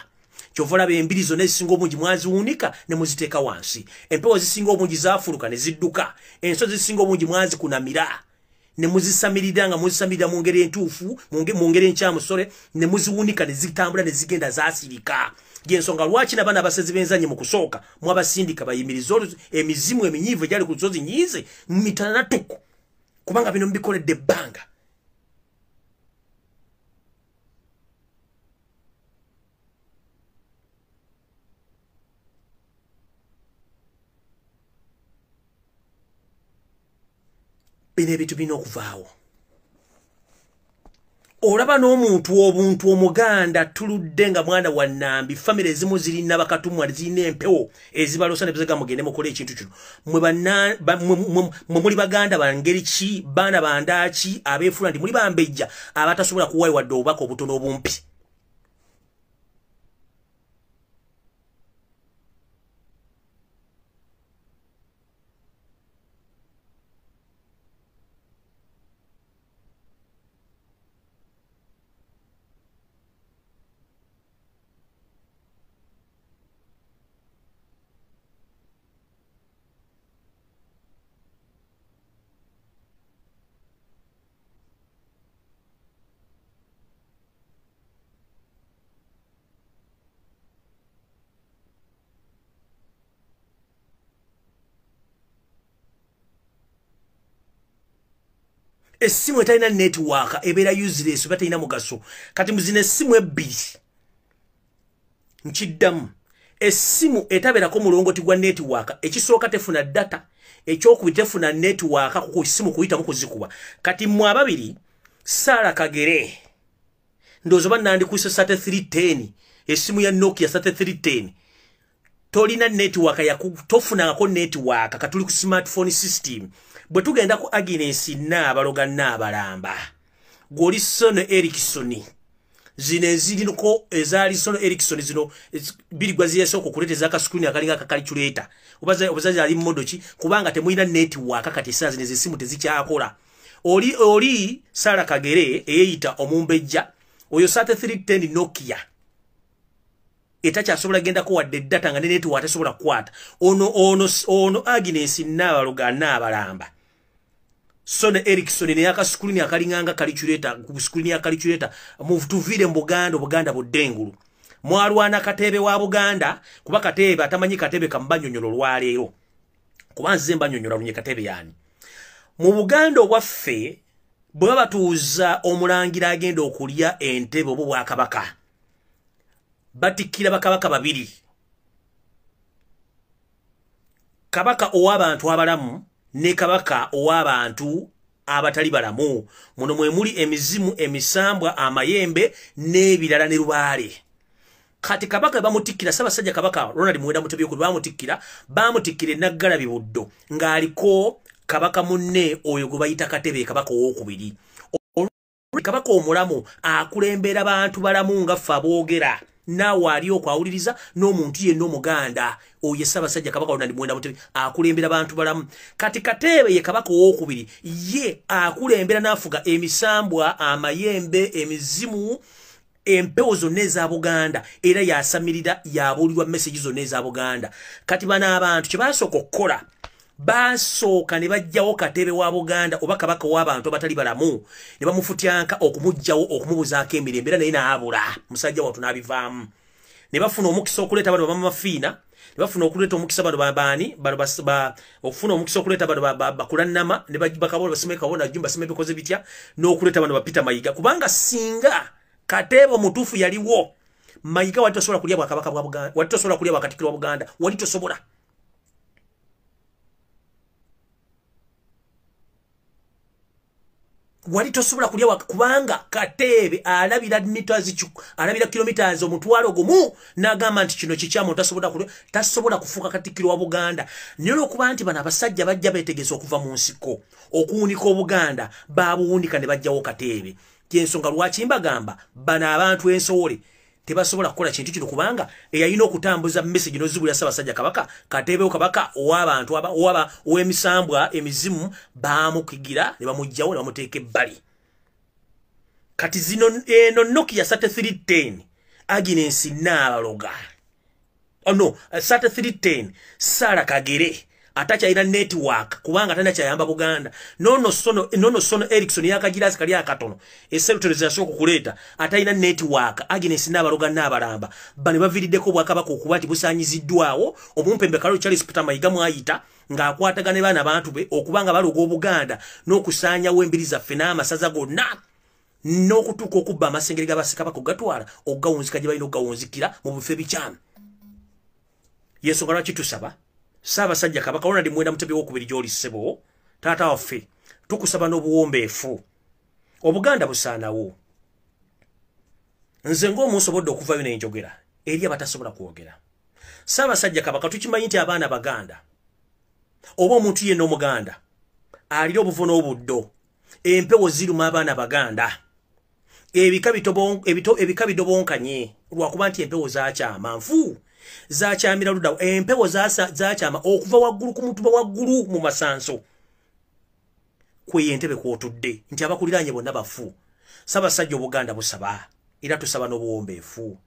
kyova olaba embiri zonna ezisinga obungi mwaziwunika ne muziteeka wansi empewo zisinga obungi zaafuluka ne zidduka ensozi zisinga obungi mwazikunamira ne muzisamirira nga muzisamirira mu ngeri entuufu mu ngeri enkyamu sore ne muziwunika ne zitambula ne zigenda zaasirika gyensonga lwaki n'abaana abasezi b'enzanyi mu kusooka mu abasindika bayimiriza emizimu eminyiivu egyali ku lusozi nyiize mu mitala natuku kubanga bino mbikoledde ebbanga. Bino ebintu birina okuvaawo. Olaba n'omuntu obuntu omuganda tuludde nga mwana wa Nambi famire ezimu zirina bakatumwa zirina empewo ezibalosa ne bezega mugende mukole ekintu kino mwe muli baganda bangeri ki baana bandaki abeefula ndi muli bambejja abatasobola kuwayo wadde obubaka obutono obumpi. Essimu etalina network ebeera useless oba talina mugaso. Kati muzina essimu ebbiri. Nkiddamu. Essimu etabeerako mulongoti gwa network ekisooka tefuna data ekyokubiri tefuna network ku ssimu kuyitamu kuzikuba. Kati mwe ababiri Sara Kagere ndowooza bannandikuyise 3310 essimu ya Nokia 3310 tolina network tofunangako network katuli ku smartphone system. Bwe tugenda ku Agnes Nabaloga Nabalamba goli Sono Erickson zino ezirinko ezaali Sono Erickson zino biri gwaziyeso okukuleeteza akascreen akalinga calculator obazazi ali mmodoki kubanga temuyina network kati saa zino ezisimu tezikyakola. Oli Sara Kagere eyita omumbejja oyo 3310 Nokia etakyasobola genda ko wadde data nga network atasobola kukwata. Ono Agnes Nabaloga Nabalamba Sono Erickson ne yaka screen akalinganga calculator ku screen ya calculator move to vile Buganda buddengulu mwalwana Katebe wa Buganda kuba Katebe atamanyi Katebe kambanyonyolo lwaleero kuba nze mbanyonyola lunye Katebe yani mu Buganda Ewaffe bwe batuuza omulangira agenda okulya entebe obwo bwa Kabaka batikira bakabaka babiri Kabaka ow'abantu abalamu ne Kabaka ow'abantu abatali balamu. Muno mwe muli emizimu emisambwa amayembe n'ebirala ne lubaale. Kati Kabaka bamutikira Ssaabasajja Kabaka Ronald Muwenda Mutebi okuli bamutikira Naggalabi Buddo ng'aliko Kabaka munne oyo gwe bayita Katebe Kabaka ow'okubiri. Kabaka omulamu akulembera bantu balamu nga ffe aboogera naawe ali okwawuliriza n'omuntu yenna omuganda oyo Ssaabasajja Kabaka Ronald Muwenda Mutebi akulembera bantu balamu. Kati Katebe ye Kabaka ow'okubiri ye akulembera n'afuga emisambwa amayembe emizimu empewo zonna eza Buganda era yasamirira yabuulirwa message zonna eza Buganda. Kati bano abantu kye basooka okukola basooka ne bajjawo Katebe wa Buganda oba Kabaka w'abantu abatali balamu ne bamufutyanka okumugjawo okumubuzaako emirembe era naye n'abula musajja wattu n'abivaamu ne bafuna omukisa okuleeta bano bamama Mafiina ne bafuna okuleeta omukisa bano babaani okufuna omukisa okuleeta bano bakulannama ne bakabola basemeka bona jumba sime bikoze bitya n'okuleeta bano bapita Mayiga kubanga singa Katebe omutuufu yaliwo Mayiga wali tosobola kulya Bwakabaka bwa Buganda wali tosobola kulya Bwakatikkiro wa Buganda wali tosobola. Wali tosobola kulya kubanga Katebe alabira kilometers omutwalo gumu n'agamba nti kino kikyamu tasobola kufuuka Katikkiro wa Buganda. Naye olw'okuba nti bano abasajja bajja beetegesa okuva mu nsiko okuwunika Obuganda baabuwunika ne bajjawo Katebe. Kyensonga lwaki mbagamba bano abantu ensowole tebasobola kukola kintu kino kubanga eyalina okutambuza message n'ozibulira Ssaabasajja Kabaka Katebe Kabaka ow'abantu ow'emisambwa emizimu baamukigira ne bamugjawo ne bamuteeka ebbali. Kati zino eno Nokia 3310 Agnes Nabaloga 3310 Sara Kagere atachaira network kubanga tanda chayamba Buganda nono sono Erickson yakagirazi kali akatono eserutezasho kukuleta ataina network Agnes n'abaroga n'abalamba bane bavirideko bwakabako okubati busanyiziddwawo omumpembe kalo Charles Peter Mayiga mwayita ng'akwatagane bana bantu be okubanga balugo Buganda n'okusanya wembiri za fena amasaza gonna n'okutuka okubba amasengeri g'abasika gatwala okugawunzika gye balina okugawunzikira mu bufe bikyama Yesu ngala kitusaba Ssaabasajja Kabaka Ronald Mwenda Mutebi w'okubiri gy'oli ssebo taata waffe tukusaba n'obuwombeefu Obuganda busaanawo nze ng'omunsobodde okuvayo n'enjogera eri abatasobola kwogera Ssaabasajja Kabaka tukimanyi nti abaana Baganda oba omuntu yenna Omuganda alina obuvo n'obuddo empewo ziruma abaana Baganda ebika bidobonkanye lwakuba nti empewo zaakyama nfu zakyamira ludda empewo zakyama okuva waggulu ku mutuba waggulu mu masanso kwe entebe kwotudde nti abakuliranye bonna bafu Ssaabasajja Obuganda busaba era tusaba n'obuwombeefu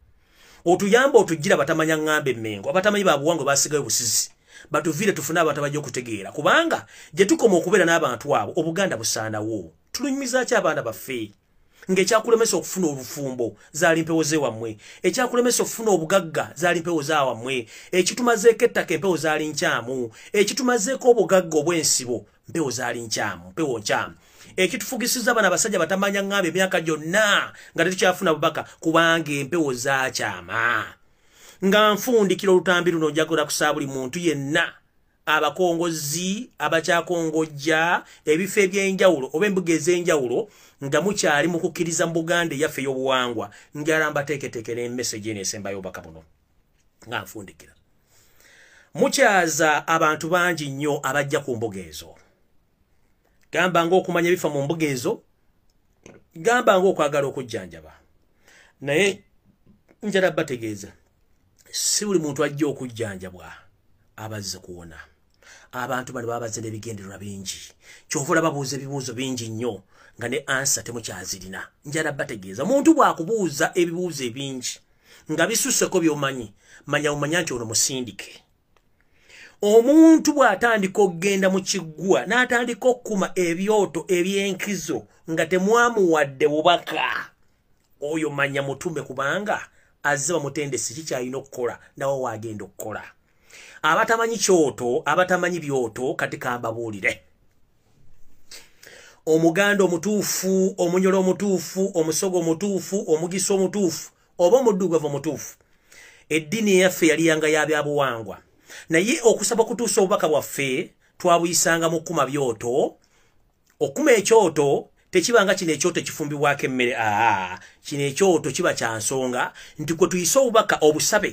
otuyamba otugira batamanya ng'ambe emmengo abatamanyi babuwangwa basigayo busizi batuvire tufune abantu abajja okutegeera kubanga gye tukoma okubeera n'abantu abo Obuganda busaanawo tulunyumiza ki abaana baffe ng'ekyakulemesa okufuna obufumbo zaali mpewo zewammwe ekyakulemesa okufuna obugagga zaali mpewo zawammwe ekitumazeeko ettaka empewo zaali nkyamu ekitumazeeko obugagga obw'ensibo mpewo zaali nkyamu mpewo nkyamu ekitufugisiza abana abasajja batamanya ng'ambe emyaka gyonna nga tetukyafuna bubaka kubanga empewo zaakyama nga nfundikira olutambi luno njagala kusaa buli muntu yenna abakongozi abakyakongojja ebifo eby'enjawulo oba embuga ez'enjawulo nga mukyali mu kukkiriza mu Buganda eyaffe y'obuwangwa njala mbateeketeekera emmeseji eno esembayo obubaka buno nga nfundikira mukyaza abantu bangi nnyo abajja ku mbuga ezo gamba ng'okumanya ebifa mu mbuga ezo gamba ng'okwagala okujjanjaba naye njala bategeeza si buli muntu ajja okujjanjabwa abazze kuwona abantu bano babaze n'ebigendererwa bingi kyova olaba ebibuuzo bingi nnyo nga ne ansa temukyazirina njala bategeeza muntu bw'akubuuza ebibuuzo ebingi nga bisusseko by'omanyi omanya nti ono musindike omuntu bw'atandika okugenda mu kiggwa n'atandika okukuma ebyoto eby'enkizo nga temwamuwadde bubaka oyo manya mutume kubanga azze bamutendesi kikyalina okukola nawe waagenda okukola abatamanyi kyoto abatamanyi byoto kati kambabuulire omuganda omutuufu omunyolo omutuufu omusogo omutuufu omugisa omutuufu oba omuddugavu omutuufu eddiini yaffe yali yanga yabyabuwangwa naye okusaba okutuusa obubaka bwaffe twabuyisanga mu kkuma byoto okuma ekyoto tekibanga kino ekyoto kifumbibwako emmere kino ekyoto kiba kya nsonga nti kwe tuyise obubaka obusabe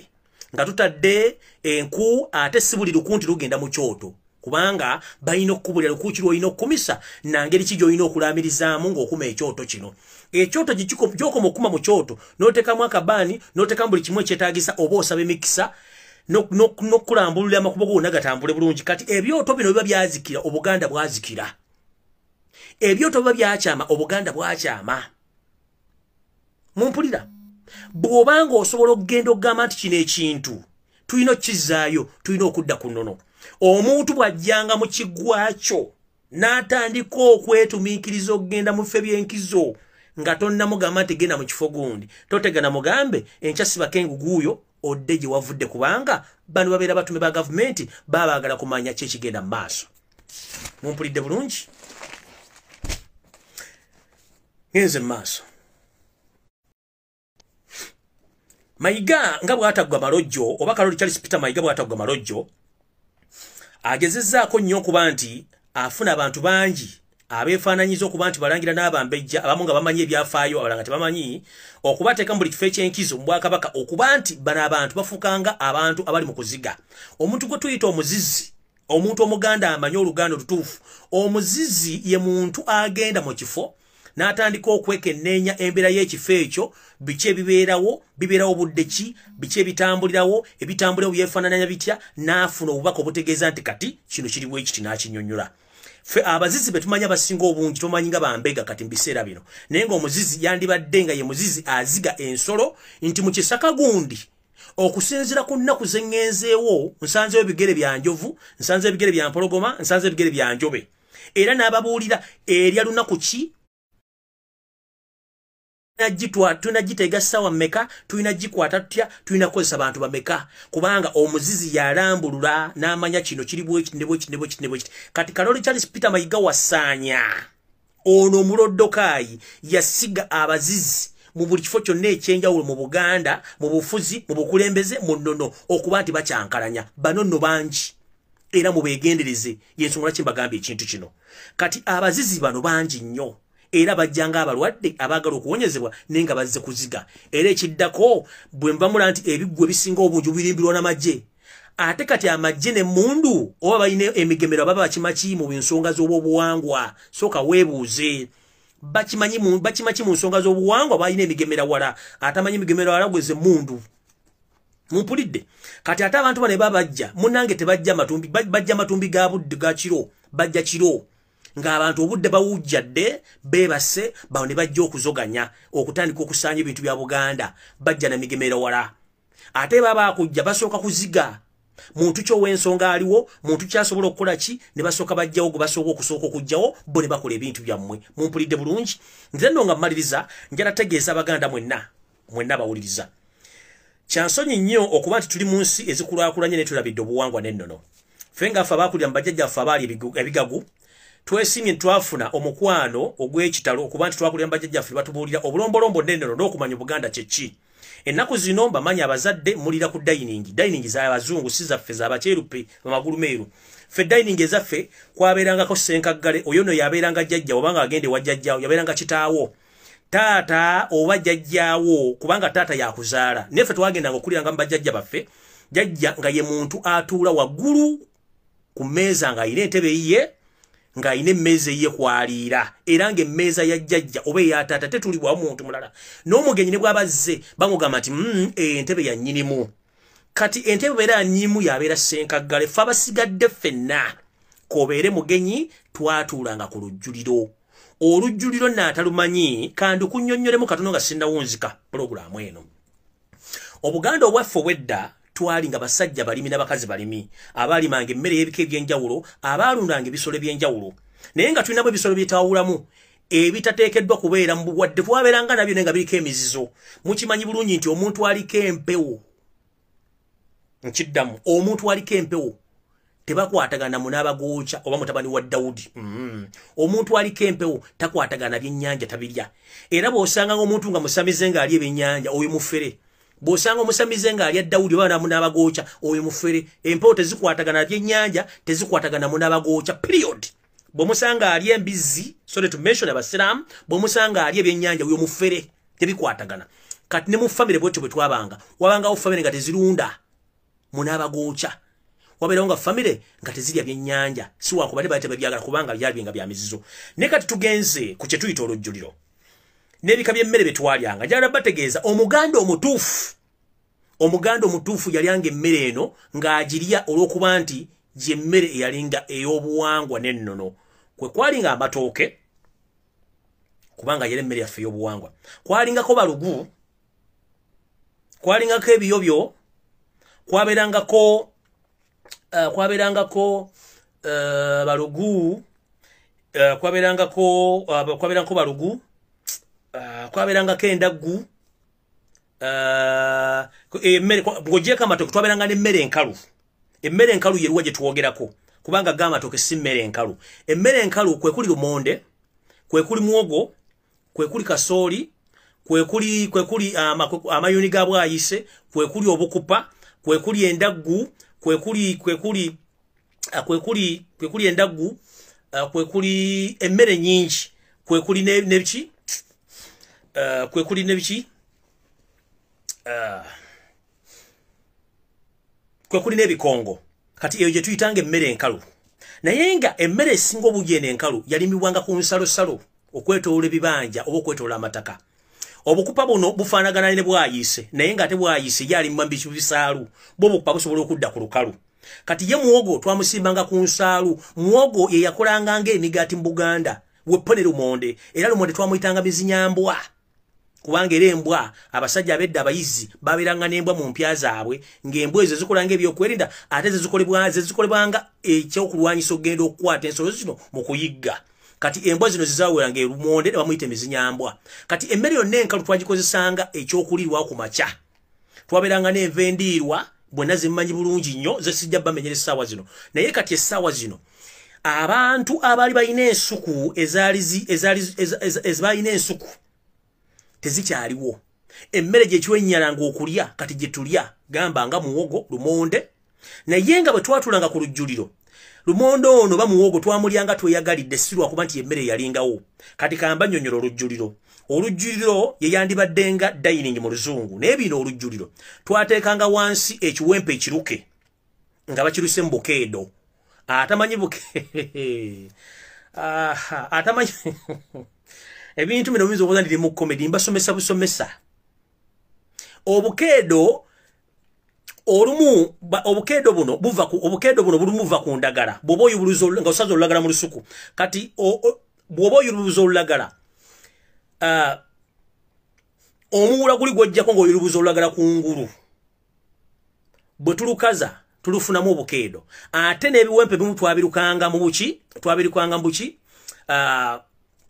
nga tutadde enku ate si buli luku nti lugenda mu kyoto kubanga balina okukubulira luku ki lwolina okukumisa nangeri ki gy'olina okulamirizaamu ng'okuma ekyoto kino ekyoto gy'okoma okuma mu kyoto n'otekamu akabaani n'otekamu buli kimu ekyetaagisa oba osaba emikisa n'okulambulira amakubo gonna gatambule bulungi kati ebyoto bino biba byazikira Obuganda bwazikira ebyoto biba byakyama Obuganda bwakyama mumpulira bw'obanga osobola okugenda okugamba nti kino ekintu tulina okukizaayo tulina okudda ku nnono omuntu bw'ajjanga mu kiggwa kyo n'atandika okwetumiikiriza okugenda mu ffe by'enkizo nga tonnamugamba nti genda mu kifo gundi totegana mugambe enkya sibako enguguuyo odde gye wavudde kubanga bano babeera batume ba gavumenti baba baagala kumanya ki ekigenda mu maaso mumpulidde bulungi ngenze mu maaso Mayiga nga bw'ataggwa malojjo oba Kaloli Charles Peter Mayiga bw'ataggwa malojjo agezezzaako nnyo okuba nti afuna abantu bangi abeefaananyiza okuba nti balangira n'abambejja abamu nga bamanyi ebyafaayo abalala nga tebamanyi okubateeka mu buli kifo eky'enkizo mu Bwakabaka okuba nti bano abantu bafuukanga abantu abali mu kuziga omuntu gwe tuyita omuzizi omuntu Omuganda amanyi Oluganda olutuufu omuzizi ye muntu agenda mu kifo n'atandika okwekenneenya embeera y'ekifo ekyo biki ebibeerawo budde ki biki ebitambulirawo byefaananya bitya n'afuna obubaka obutegeeza nti kati kino kiri bwe kiti n'akinnyonnyola ffe abazizi be tumanya abasinga obungi tomanyi nga bambega kati mu biseera bino naye ng'omuzizi yandibadde nga ye muzizi aziga ensolo nti mu kisaka gundi okusinzira ku nnaku zengenzeewo nsanzeewo ebigere bya njovu nsanzeewo ebigere bya mpologoma nsanzeewo ebigere bya njobe era n'ababuulira erya lunaku ki tunagitega ssaawa mmeka tulina gikwata tutya tulina kukozesa bantu bameka kubanga omuzizi yalambulula n'amanya kino kiri bwekiti kati Kaloli Charles Peter Mayiga wasaanya ono omuloddokayi yasiga abazizi mu buli kifo kyonna ekyenjawulo mu Buganda mu bufuzi mu bukulembeze mu nnono okuba nti bakyankalanya bano nno bangi era mu beegendereze y'ensonga lwaki mbagambye ekintu kino kati abazizi bano bangi nnyo era bajjanga abalwadde abaagala okuwonyezebwa nenga bazze kuziga era ekiddako bwe mbamula nti ebiggwe bisinga obungi birimbirwa n'amagye ate kati amagye ne mundu oba balina emigemero baba bakimaki mu nsonga z'obuwangwa soka weebuuze bakimanyi mu nsonga z'obuwangwa balina emigemera wala atamanyi emigemera wala gweze mundu mumpulidde kati ate abantu bane babajja munange tebajja matumbi bajja matumbi ga budde ga kiro bajja kiro ng'abantu obudde bawujjadde beebase bawo ne bajja okuzoganya okutandika okusaanya ebintu bya Buganda bajja na migemera wala ate baba akujja basooka kuziga muntu kyo w'ensonga aliwo muntu kyasobola okukola ki ne basooka bajjawo gwe basooka okusooka okujjawo bo ne bakola ebintu byammwe mumpulidde bulungi nze nno nga mmaliriza njala tegeeza Abaganda mwenna bawuliriza kyansonyi nnyo okuba nti tuli mu nsi ezikulaakulanye ne tulabidde obuwangwa n'ennono ffe ngaffe abaakulira mu bajjajjaffe abaali ebigagu twesimye twafuna omukwano ogw'ekitalo okuba nti twakulira mu bajjajjaffe batubuulira obulombolombo n'ennono n'okumanya Buganda kye ki ennaku zino mbamanyi abazadde mulira ku dining z'abazungu si zaffe z'abakyerupe bamagulu meeru ffe dining ezaffe kwabeerangako ssenkaggale oyo no yabeeranga jjajja obanga agende wa jjajjaawo yabeeranga kitaawo taata oba jjajjaawo kubanga taata yakuzaala naye ffe twagendanga okuliranga mu bajjajja baffe jjajja nga ye muntu atuula waggulu ku mmeeza nga ayina entebe yiye nga ayina emmeeza ye kwaliira era ng'emmeeza ya jjajja oba eya taata tetulibwamu muntu mulala n'omugenyi ne bw'abazze bamugamba nti entebe ya nnyinimu kati entebe beera ya nnyinimu yabeera ssenkaggale ffe abasigadde ffenna kobeere mugenyi twatuulanga ku lujjuliro olujjuliro naatalumanyi kandukunnyonnyolemu katono nga sinnawunzika pulogulaamu eno Obuganda obwaffe obw'edda twali nga basajja balimi n'abakazi balimi abaalimanga emmere y'ebika eby'enjawulo abaalundanga ebisolo by'enjawulo naye nga tulinamu ebisolo byetawulamu ebitateekeddwa kubeera mu wadde twabeeranga nabyo naye nga biriko emizizo mukimanyi bulungi nti omuntu aliko empewo nkiddamu omuntu aliko empewo tebakwatagana munabagoocha oba mutabani wa Daudi omuntu aliko empewo takwatagana byennyanja tabirya era bw'osanga ng'omuntu nga musamize ng'ali ebyennyanja oyo mufere bw'osanga omusamize ng'alya Daudi oba munabagoocha oyo mufere empewo tezikwatagana byennyanja tezikwatagana munabagoocha period bw'omusanga alya embizzi sorry to mention abasiraamu bw'omusanga alya ebyennyanja oyo mufere tebikwatagana kati ne mu famire bwetyo bwe twabanga wabangawo famire nga tezirunda munabagoocha wabeerawo nga famire nga tezirya byennyanja si wakuba tebabyagala kubanga byali nga bya mizizo naye kati tugenze ku kye tuyita olujjuliro n'ebika by'emmere bye twalyanga njagala bategeeza Omuganda omutuufu yalyanga emmere eno ng'agirya olw'okuba nti gye mmere eyalinga ey'obuwangwa n'ennono kwe kwalinga amatooke kubanga yali emmere yaffe ey'obuwangwa kwalingako balugu kwalingako ebiyobyo kwabeerangako balugu kwabeerangako balugu kwabeerangako endaggu emmere bw'ogyeko amatooke twabeeranga n'emmere enkalu emmere enkalu yeruwa gye twogerako kubanga g'amatooke si mmere enkalu emmere enkalu kwe kuli lumonde kwe kuli muwogo kwe kuli kasooli kwe kuli amayuni ga bwayise kwe kuli obukupa kwe kuli endaggu kwe kuli endaggu kwe kuli emmere nyingi kwe kuli nebiki kwe kuli nebiki kwe kuli n'ebikongo kati eyo gye tuyitanga emmere enkalu naye nga emmere esinga obungi eno enkalu yalimibwanga ku nsalosalo okwetoola ebibanja oba okwetoola amataka obukupa buno bufaanagana ne bwayise naye nga ate bwayise yalimibwa mu bisaalu bwo obukupa busobola okudda ku lukalu kati ye muwogo twamusimbanga ku nsaalu muwogo ye yakolanga ng'emigaati mu Buganda weppone lumonde era lumonde twamuyitanga mizinyambwa kubanga era embwa abasajja abedda abayizi baberanga n'embwa mu mpya zaabwe ng'embwa ezo zikolanga ebyokwerinda ate zikolebwanga ekyokulwanyisa okugenda okukwata ensolo zino mu kuyigga. Kati embwa zino zizaweranga erumonde bamuyita emizinyambwa. Kati emmere yonna enkalu twagikozesanga ekyokulirwa ku makya. Twaberanga n'enva endiirwa bwonna zimmanyi bulungi nnyo zesijja bamenyera essaawa zino. Naye kati essaawa zino abantu abaali balina ensuku ezibalina ensuku tezikyaliwo. Emmere gye kiwennyalanga okulya kati gye tulya gamba nga muwogo, lumonde. Naye nga bwe twatulanga ku lujjuliro lumondo ono bamuwogo twamulyanga tweyagalidde sirwa kuba nti emmere yalingawo. Kati kamba nnyonnyola olujjuliro. Olujjuliro ye yandibaddenga dining mu luzungu. Naye bino olujjuliro twateekanga wansi ekiwempe ekiruke nga bakiruse mu bukeedo. Atamanyi atamanyi ebintu bino biyinza okuba nti mu comedy mbasomesa busomesa. Obukeedo olumu obukeedo buno bulumu buva ku ndagala. Bw'oba oyubuluza nga osaza olulagala mu lusuku. Kati bw'oba oyubuluza olulagala omuwula guli gw'ojjako ng'oyulubuza olulagala ku ngulu. Bwe tulukaza tulufunamu obukeedo. Ate n'ebiwempe bimu twabirukanga mu buki? Twabirukanga mu buki?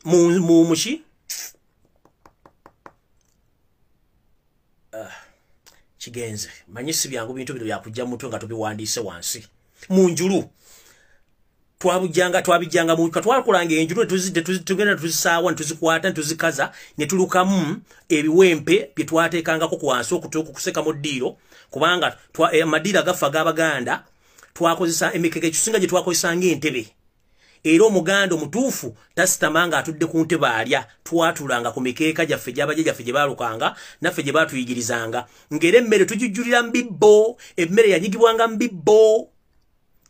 Mu muki? Kigenze. Manyisi byangu bintu bino byakujja mu mutwe nga tubiwandiise wansi. Mu njulu. Twabijjanga mu katwakolanga enjulu tugenda tuzisaawa tuzikwata tuzikaza ne tulukamu ebiwempe bye twateekangako ku wansi okukuseka mu ddiiro kubanga amadiiro agafa g'Abaganda twakozesa emikeke ekisinga gye twakozesanga entebe. Era Omuganda omutuufu tasitamanga atudde ku ntebe alya. Twatulanga ku mikeeka gyaffe gy'abajjajjaffe gye baalukanga naffe gye baatuyigirizanga. Ng'era emmere tugijjulira mu bibbo, emmere yanyigibwanga mu bibbo.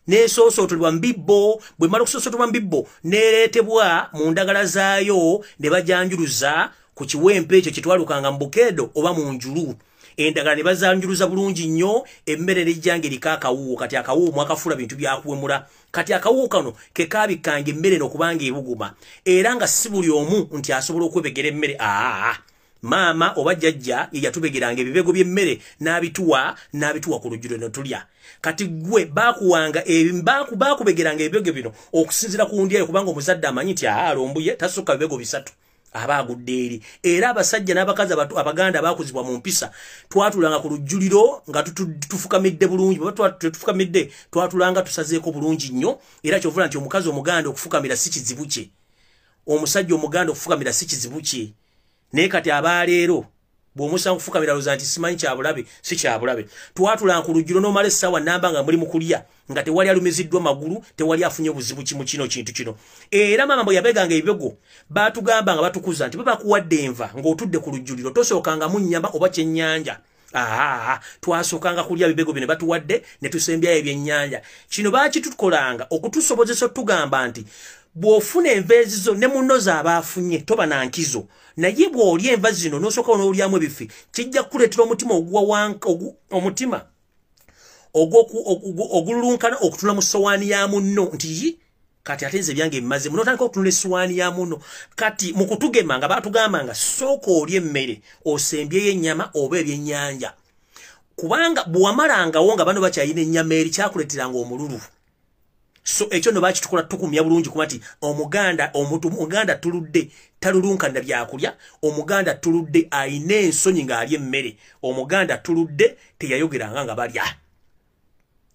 Nesoosotolwa mu bibbo, bwe mala okusoosotolwa mu bibbo neereetebwa mu ndagala zaayo ne bajanjuluza ku kiwempe ekyo kye twalukanga mu bukeedo oba mu njulu. Endagala ne bazanjuluza bulungi nnyo, emmere n'ejjanga eriko akawuwo. Kati akawuwo mwakafuula bintu byakuwemula. Kati akawuwo kano ke kaabikanga emmere n'okubanga ebuguma. Era nga si buli omu nti asobola okwebegera emmere. Maama oba jjajja ye yatubegeranga ebibego by'emmere n'abituwa ku lujjuliro ne tulya. Kati gwe baakuwanga baakubegeranga ebibego bino okusinzira ku ndyayo kubanga omuzadde amanyi nti Lumbuye tasukka bibego bisatu. Abagudde eri. Era abasajja n'abakazi Abaganda baakuzibwa mu mpisa twatulanga ku lujjuliro nga tufukamidde bulungi. Tufukamidde twatulanga tusazeeko bulungi nnyo. Era kyovula nti omukazi Omuganda okufukamira si kizibu kye. Omusajja Omuganda okufukamira si kizibu kye. Naye kati abaleero bw'omusanga okufukamira loza nti simanyi kyabulabe si kyabulabe. Twatulanga ku lujjuliro n'omala essaawa nnamba nga muli mu kulya nga tewali alumiziddwa magulu, tewali afunye buzibu kimu kintu kino. Era maama bwe yabeganga ebibego baatugamba nga batukuza nti bakuwadde enva ng'otudde ku lujjuliro tosookangamu nnyama oba kyennyanja. Twasookanga kulya bibego bino batuwadde ne tusembyayo ebyennyanja. Kino baakitukolanga okutusobozesa otugamba nti bw'ofuna enva ezizo ne munno z'abaafunye toba na nkizo. Naye bw'olya enva zino n'osooka n'olyamu ebifi kijja kukuleetera omutima ogululunkana okutula mu ssowaani ya munno nti kati ate nze byange bimaze munotandika okutunula essowaani ya munno. Kati mu kutugema nga baatugambanga sooka olya emmere osembyeyo ennyama oba ebyennyanja kubanga bw'wamalangawo nga bano bakyayina ennyama eri kyakuleeteranga omululu. So ekyo no bakitukola tukumya bulungi kuba nti Omuganda tuludde talulunkanira byakulya. Omuganda tuludde ayina ensonyi ng'alya emmere. Omuganda tuludde teyayogeranga nga balya.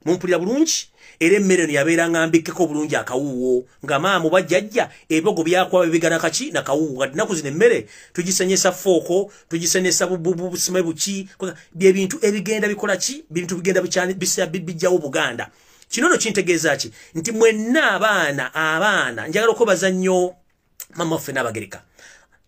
Mumpulira bulungi. Era emmere eno yabeeranga mbikkeko bulungi akawuwo nga maama oba jjajja ebibogo byakwa bibigana kaki nakawuwo. Kati nnaku zino emmere tugisenyesa fooko, tugisenyesa busime buki, byebintu ebigenda bikola ki, bintu bigenda bijjawo Buganda. Kino no kintegeeza ki nti mwenna abaana njagala okubaza nnyo mama waffe n'Abagereka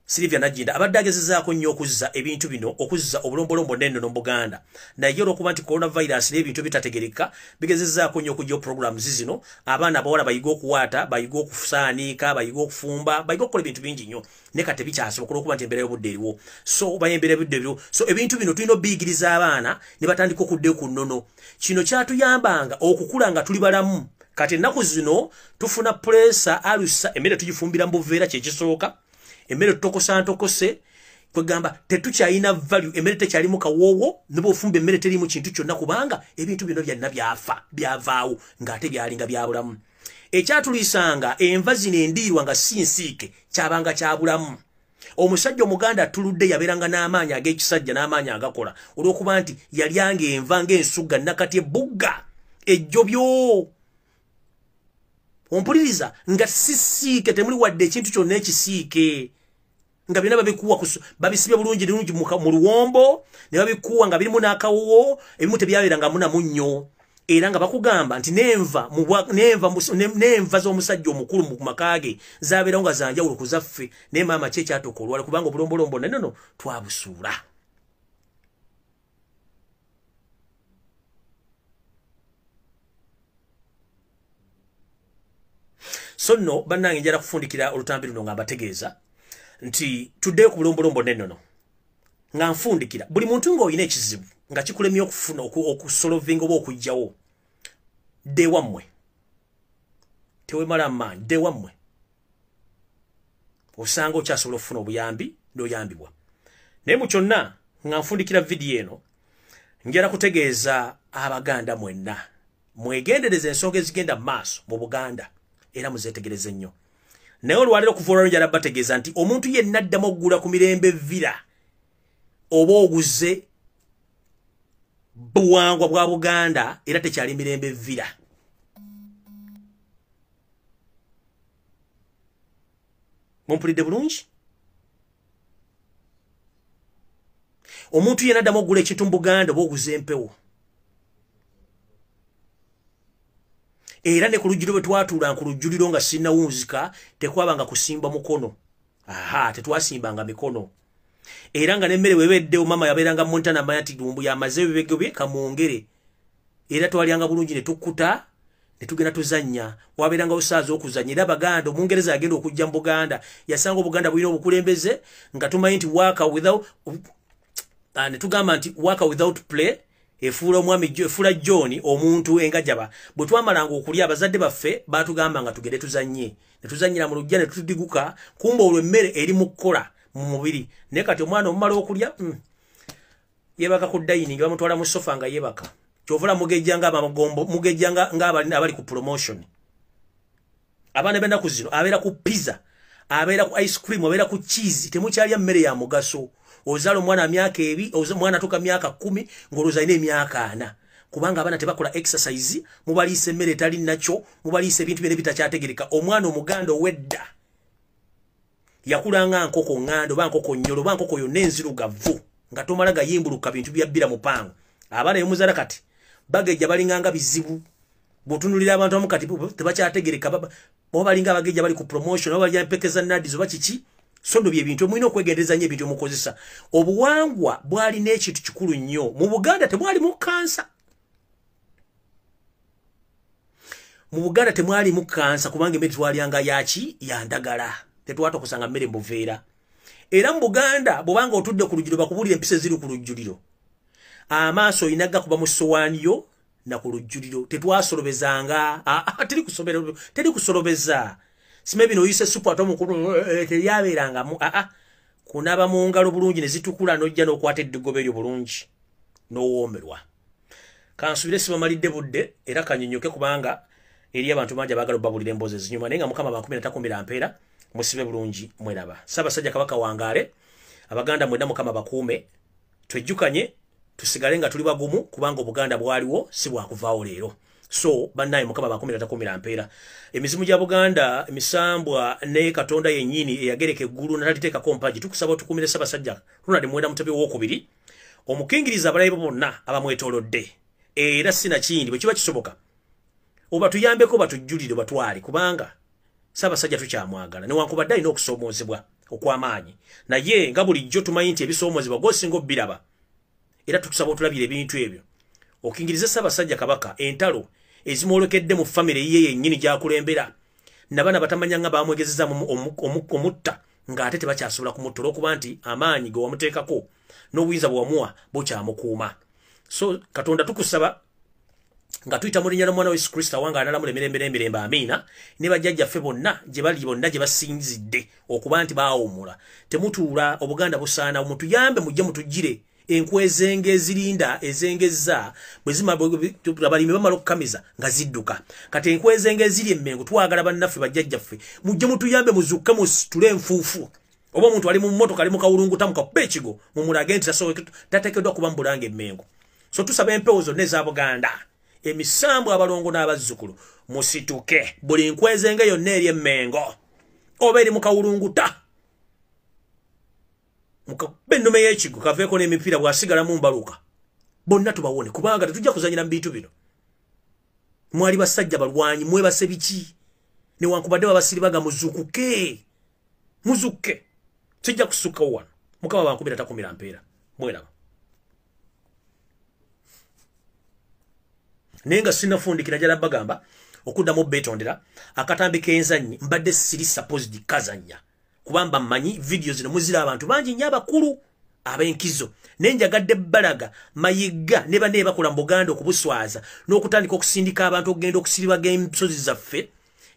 Sylvia Najinda abadde agezezaako nnyo okuzza ebintu bino okuzza obulombolombo n'ennono mu Buganda. Naye olw'okuba nti coronavirus n'ebintu bitategereka bigezezaako nnyo okujja programs zino. Abaana abawala bayiga okuwaata, bayiga okusaaniika, bayiga okufumba, bayiga okukola ebintu bingi nnyo. Ne kati bikyasoboka olw'okuba nti embeera y'obudde eriwo. So bayembera ebudde eriwo. So ebintu bino tulina obbiyigiriza abaana ne batandika okuddayo ku nnono. Kino kyatuyambanga okukula nga tuli balamu. Kati ennaku zino tufuna pressure alusa emmere tugifumbira mu buveera kye kisooka. Emmere tutokosa ntokose kwegamba tetukyalina value emmere tekyali mu kawowo nebo ofumba emmere teri mu kintu kyonna kubanga ebintu bino byalina byavaawo ng'ate byalinga byabulamu ekyatulisanga enva zino endiirwa nga si nsiike kyabanga kyabulamu omusajja omuganda atuludde yabeeranga n'amaanyi ag'ekisajja n'amaanyi agakola olw'okuba nti yalyanga enva ng'ensugga nakati ebugga ejjobyo ompuliriza nga sisiike temuli wadde ekintu kyonna ekisiike nga byonna babikuwa babisibye bulungi mu luwombo ne babikuwa nga birimu n'akawowo ebimu tebyabeeranga munamunnyo era nga bakugamba nti n'enva z'omusajja omukulu mu makaage zabeerawo nga zanjawulo ku zaffe naye maama ki ekyatuuka olwala kubanga obulombolombo nenono twabusuula so nno bannange njala kufundikira olutambi luno nga mbategeeza nti tuddeyo ku bulombolombo nenono nga nfundikira buli muntu ng'olina ekizibu nga kikulemye okufuna okusolovinga oba okujjawo de wammwe tewemala amaanyi de wammwe osanga okyasobola okufuna obuyambi n'oyambibwa naye mu kyonna nga nfundikira vidiyo eno njala kutegeeza abaganda mwenna mwegendereza ensonga ezigenda mu maaso mu Buganda era muzetegereze nnyo naye olwaleero okuva olwalo njala bategeeza nti omuntu yenna addamu okugula ku mirembe vira oba oguze buwangwa bwa Buganda era tekyali mirembe vira mumpulidde bulungi omuntu yenna addamu okugula ekintu mu Buganda oba oguze empewo era ne ku lujjuliro bwe twatuula ku lujjuliro nga sinnawunzika tekwabanga kusimba mukono tetwasimbanga mikono era nga nemmere webeddewo mama yabeeranga Montana mayati Lumbuye amaze ebibego bye kamwongere era twalyanga bulungi ne tukkuta ne tugenda tuzannya wabeeranga osaaza okuzannya era Abaganda Omungereza yagenda okujja mu Buganda yasanga Obuganda bulina obukulembeze nga tumanyi nti ne tugamba nti work without play efuula omwami efuula John omuntu engajaba bwe twamalanga okulya abazadde baffe baatugamba nga tugende tuzannye ne tuzannyira mu lujja ne tutudiguka kumba olwo emmere eri mu kukola mu mubiri naye kati omwana omumala okulya yebaka ku dining bamutwala mu sofa nga yebaka kyovula mugejja nga amagombo mugejja nga abali ku promotion abaana benda ku zino abeera ku pizza abeera ku ice cream abeera ku cheese temukyalya mmere ya mugaso ozalo mwana myaka ebi mwana tuka myaka 10 ngoloza ine myaka 4 kubanga abana tebakola exercise mubalise mmere tali nacho mubalise ebintu bine bitacyategereka omwana omuganda owedda yakulanga nkoko ngando bankoko nyolo bankoko yo nenzirugavu nga tomalaga yimbuluka bintu byabbira mupango abana yomuzala kati bagejja balinganga bizibu botunulira abantu amukati tebacyategereka baba balinga bagejja bali ku promotion oba bali pekeza nadi zo bachichi sondo bye bintu mwino kwegendereza nye bintu mukozesa obuwangwa bwali n'ekintu kikulu nnyo mu Buganda temwali mu kansa kubanga emmere twalyanga yaki yandagala tetwata kusanga mmere mbuveera era mu Buganda bwobanga otudde ku lujjuliro bakubulira empisa ziri ku lujjuliro amaaso inaga kuba mu sowaaniyo na ku lujjuliro tetwasolobezanga teri kusolobeza simebi no yise supu atomu teryabeeranga mu kunaba mu ngalo bulungi ne zitukula nojja n'okwata eddigobe eryo bulungi n'owoomerwa kansubire sibamalidde budde era kanyonyoke kubanga eri abantu bangi abaagala obbabulira emboozi ezinyuma naye nga Mukama bankumiratakumbira mpeera musibe bulungi mweraba Ssaabasajja Kabaka wangaale Abaganda mwenda Mukama bakuume twejjukanye tusigale nga tuli bagumu kubanga Obuganda bwaliwo si bwakuvaawo leero so bannaye Mukama bankumiratakumbira mpeera emizimu gya Buganda emisambwa ne Katonda yennyini eyagereka eggulu nataliteekako mpagi tukusaba tukumire Ssaabasajja Ronald Mwenda Mutebi owookubiri omukingiriza abalabe bonna abamwetoolodde era sina kindi bwe kiba kisoboka oba tuyambeko batujjulire batwale kubanga Ssaabasajja tukyamwagala newankubadde alina okusoomoozebwa okw'amaanyi naye nga bulijjo tumanyi nti ebisoomoozebwa g'osinga obbiraba era tukusaba otulabire ebintu ebyo okingirize Ssaabasajja Kabaka entalo ezimwolekedde mu famire ye yennyini gy'akulembera n'abaana batamanya nga baamwegezeza omutta ng'ate tebakyasobola kumutta olw'okuba nti amaanyi ge wamuteekako n'obuyinza bwe wamuwa bukyamukuuma so Katonda tukusaba nga tuyita mu linnya ly'omwana wa Yesu Kristo wanga analamu emirembe amina ne bajjajjaffe bonna gye basinzidde okuba nti baawumula temutuula obuganda busaana mutuyambe mujje mutujjire enkwezenge ezirinda ezengezza bwe abalimi bamala okukamiza nga zidduka kati enkwezenge eziri emmengo twagala bannaffe bajjajjaffe mujje mutuyambe muzukke musitule enfuufu oba omuntu ali mu mmotoka ali mu kawulunguta mukakuba ekigo mumulage nti tateekeddwa kuba mu Bulanga emmengo so tusaba empewo zonna eza Buganda emisambu abalongo n'abazzukulu musituke buli nkwezenge yonna eri emmengo oba eri mu kawulunguta mukakuba ennume y'ekigo kaveeko n'emipiira bw'asigala mu mbaluka bonna tubawone kubanga tetujja kuzanyira mu bintu bino mwali basajja balwanyi mwebase biki newankubadde babasiribaga muzukke sijja kusukka wano mukama bankubira takumira mpeera mweraba nenga sinafundikira jala bagamba okuddamu betondera akatambi k'enzanyi mbadde siri supposed kazanya kubamba mmanyi video zino muzira abantu bangi nnyo abakulu ab'enkizo nenjagadde balaga mayiga ne bane bakola mu Buganda okubuswaza n'okutandika okusindika abantu okugenda okusiriba g'emsozi zaffe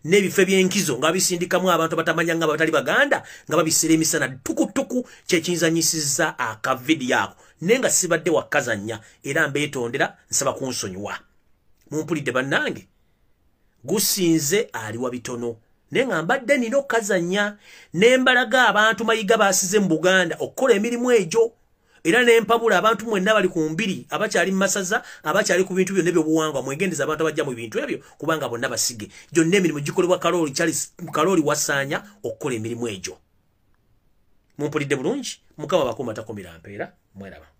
n'ebifo by'enkizo nga bisindikamu abantu batamanya nga batali Baganda nga babisira emisana tukutuku kyekinzanyisizza akavidiyo ako nenga sibadde wakazanya era mbeetondera nsaba kunsonyiwa mumpulidde bannange gusinze ali wa bitono nenga mbadde nino kazanya nembalaga abantu mayiga basize mu Buganda okukola emirimu egyo era nempabula abantu mwenna bali ku mbiri abakyali masaza abakyali ku bintu byonna by'obuwangwa mwegendeza abantu abajja mu bintu ebyo kubanga bonna basige gyonna emirimu gikolebwa kaloli wasaanya okukola emirimu egyo mumpulidde bulungi mukama bakuma takumira mpeera mweraba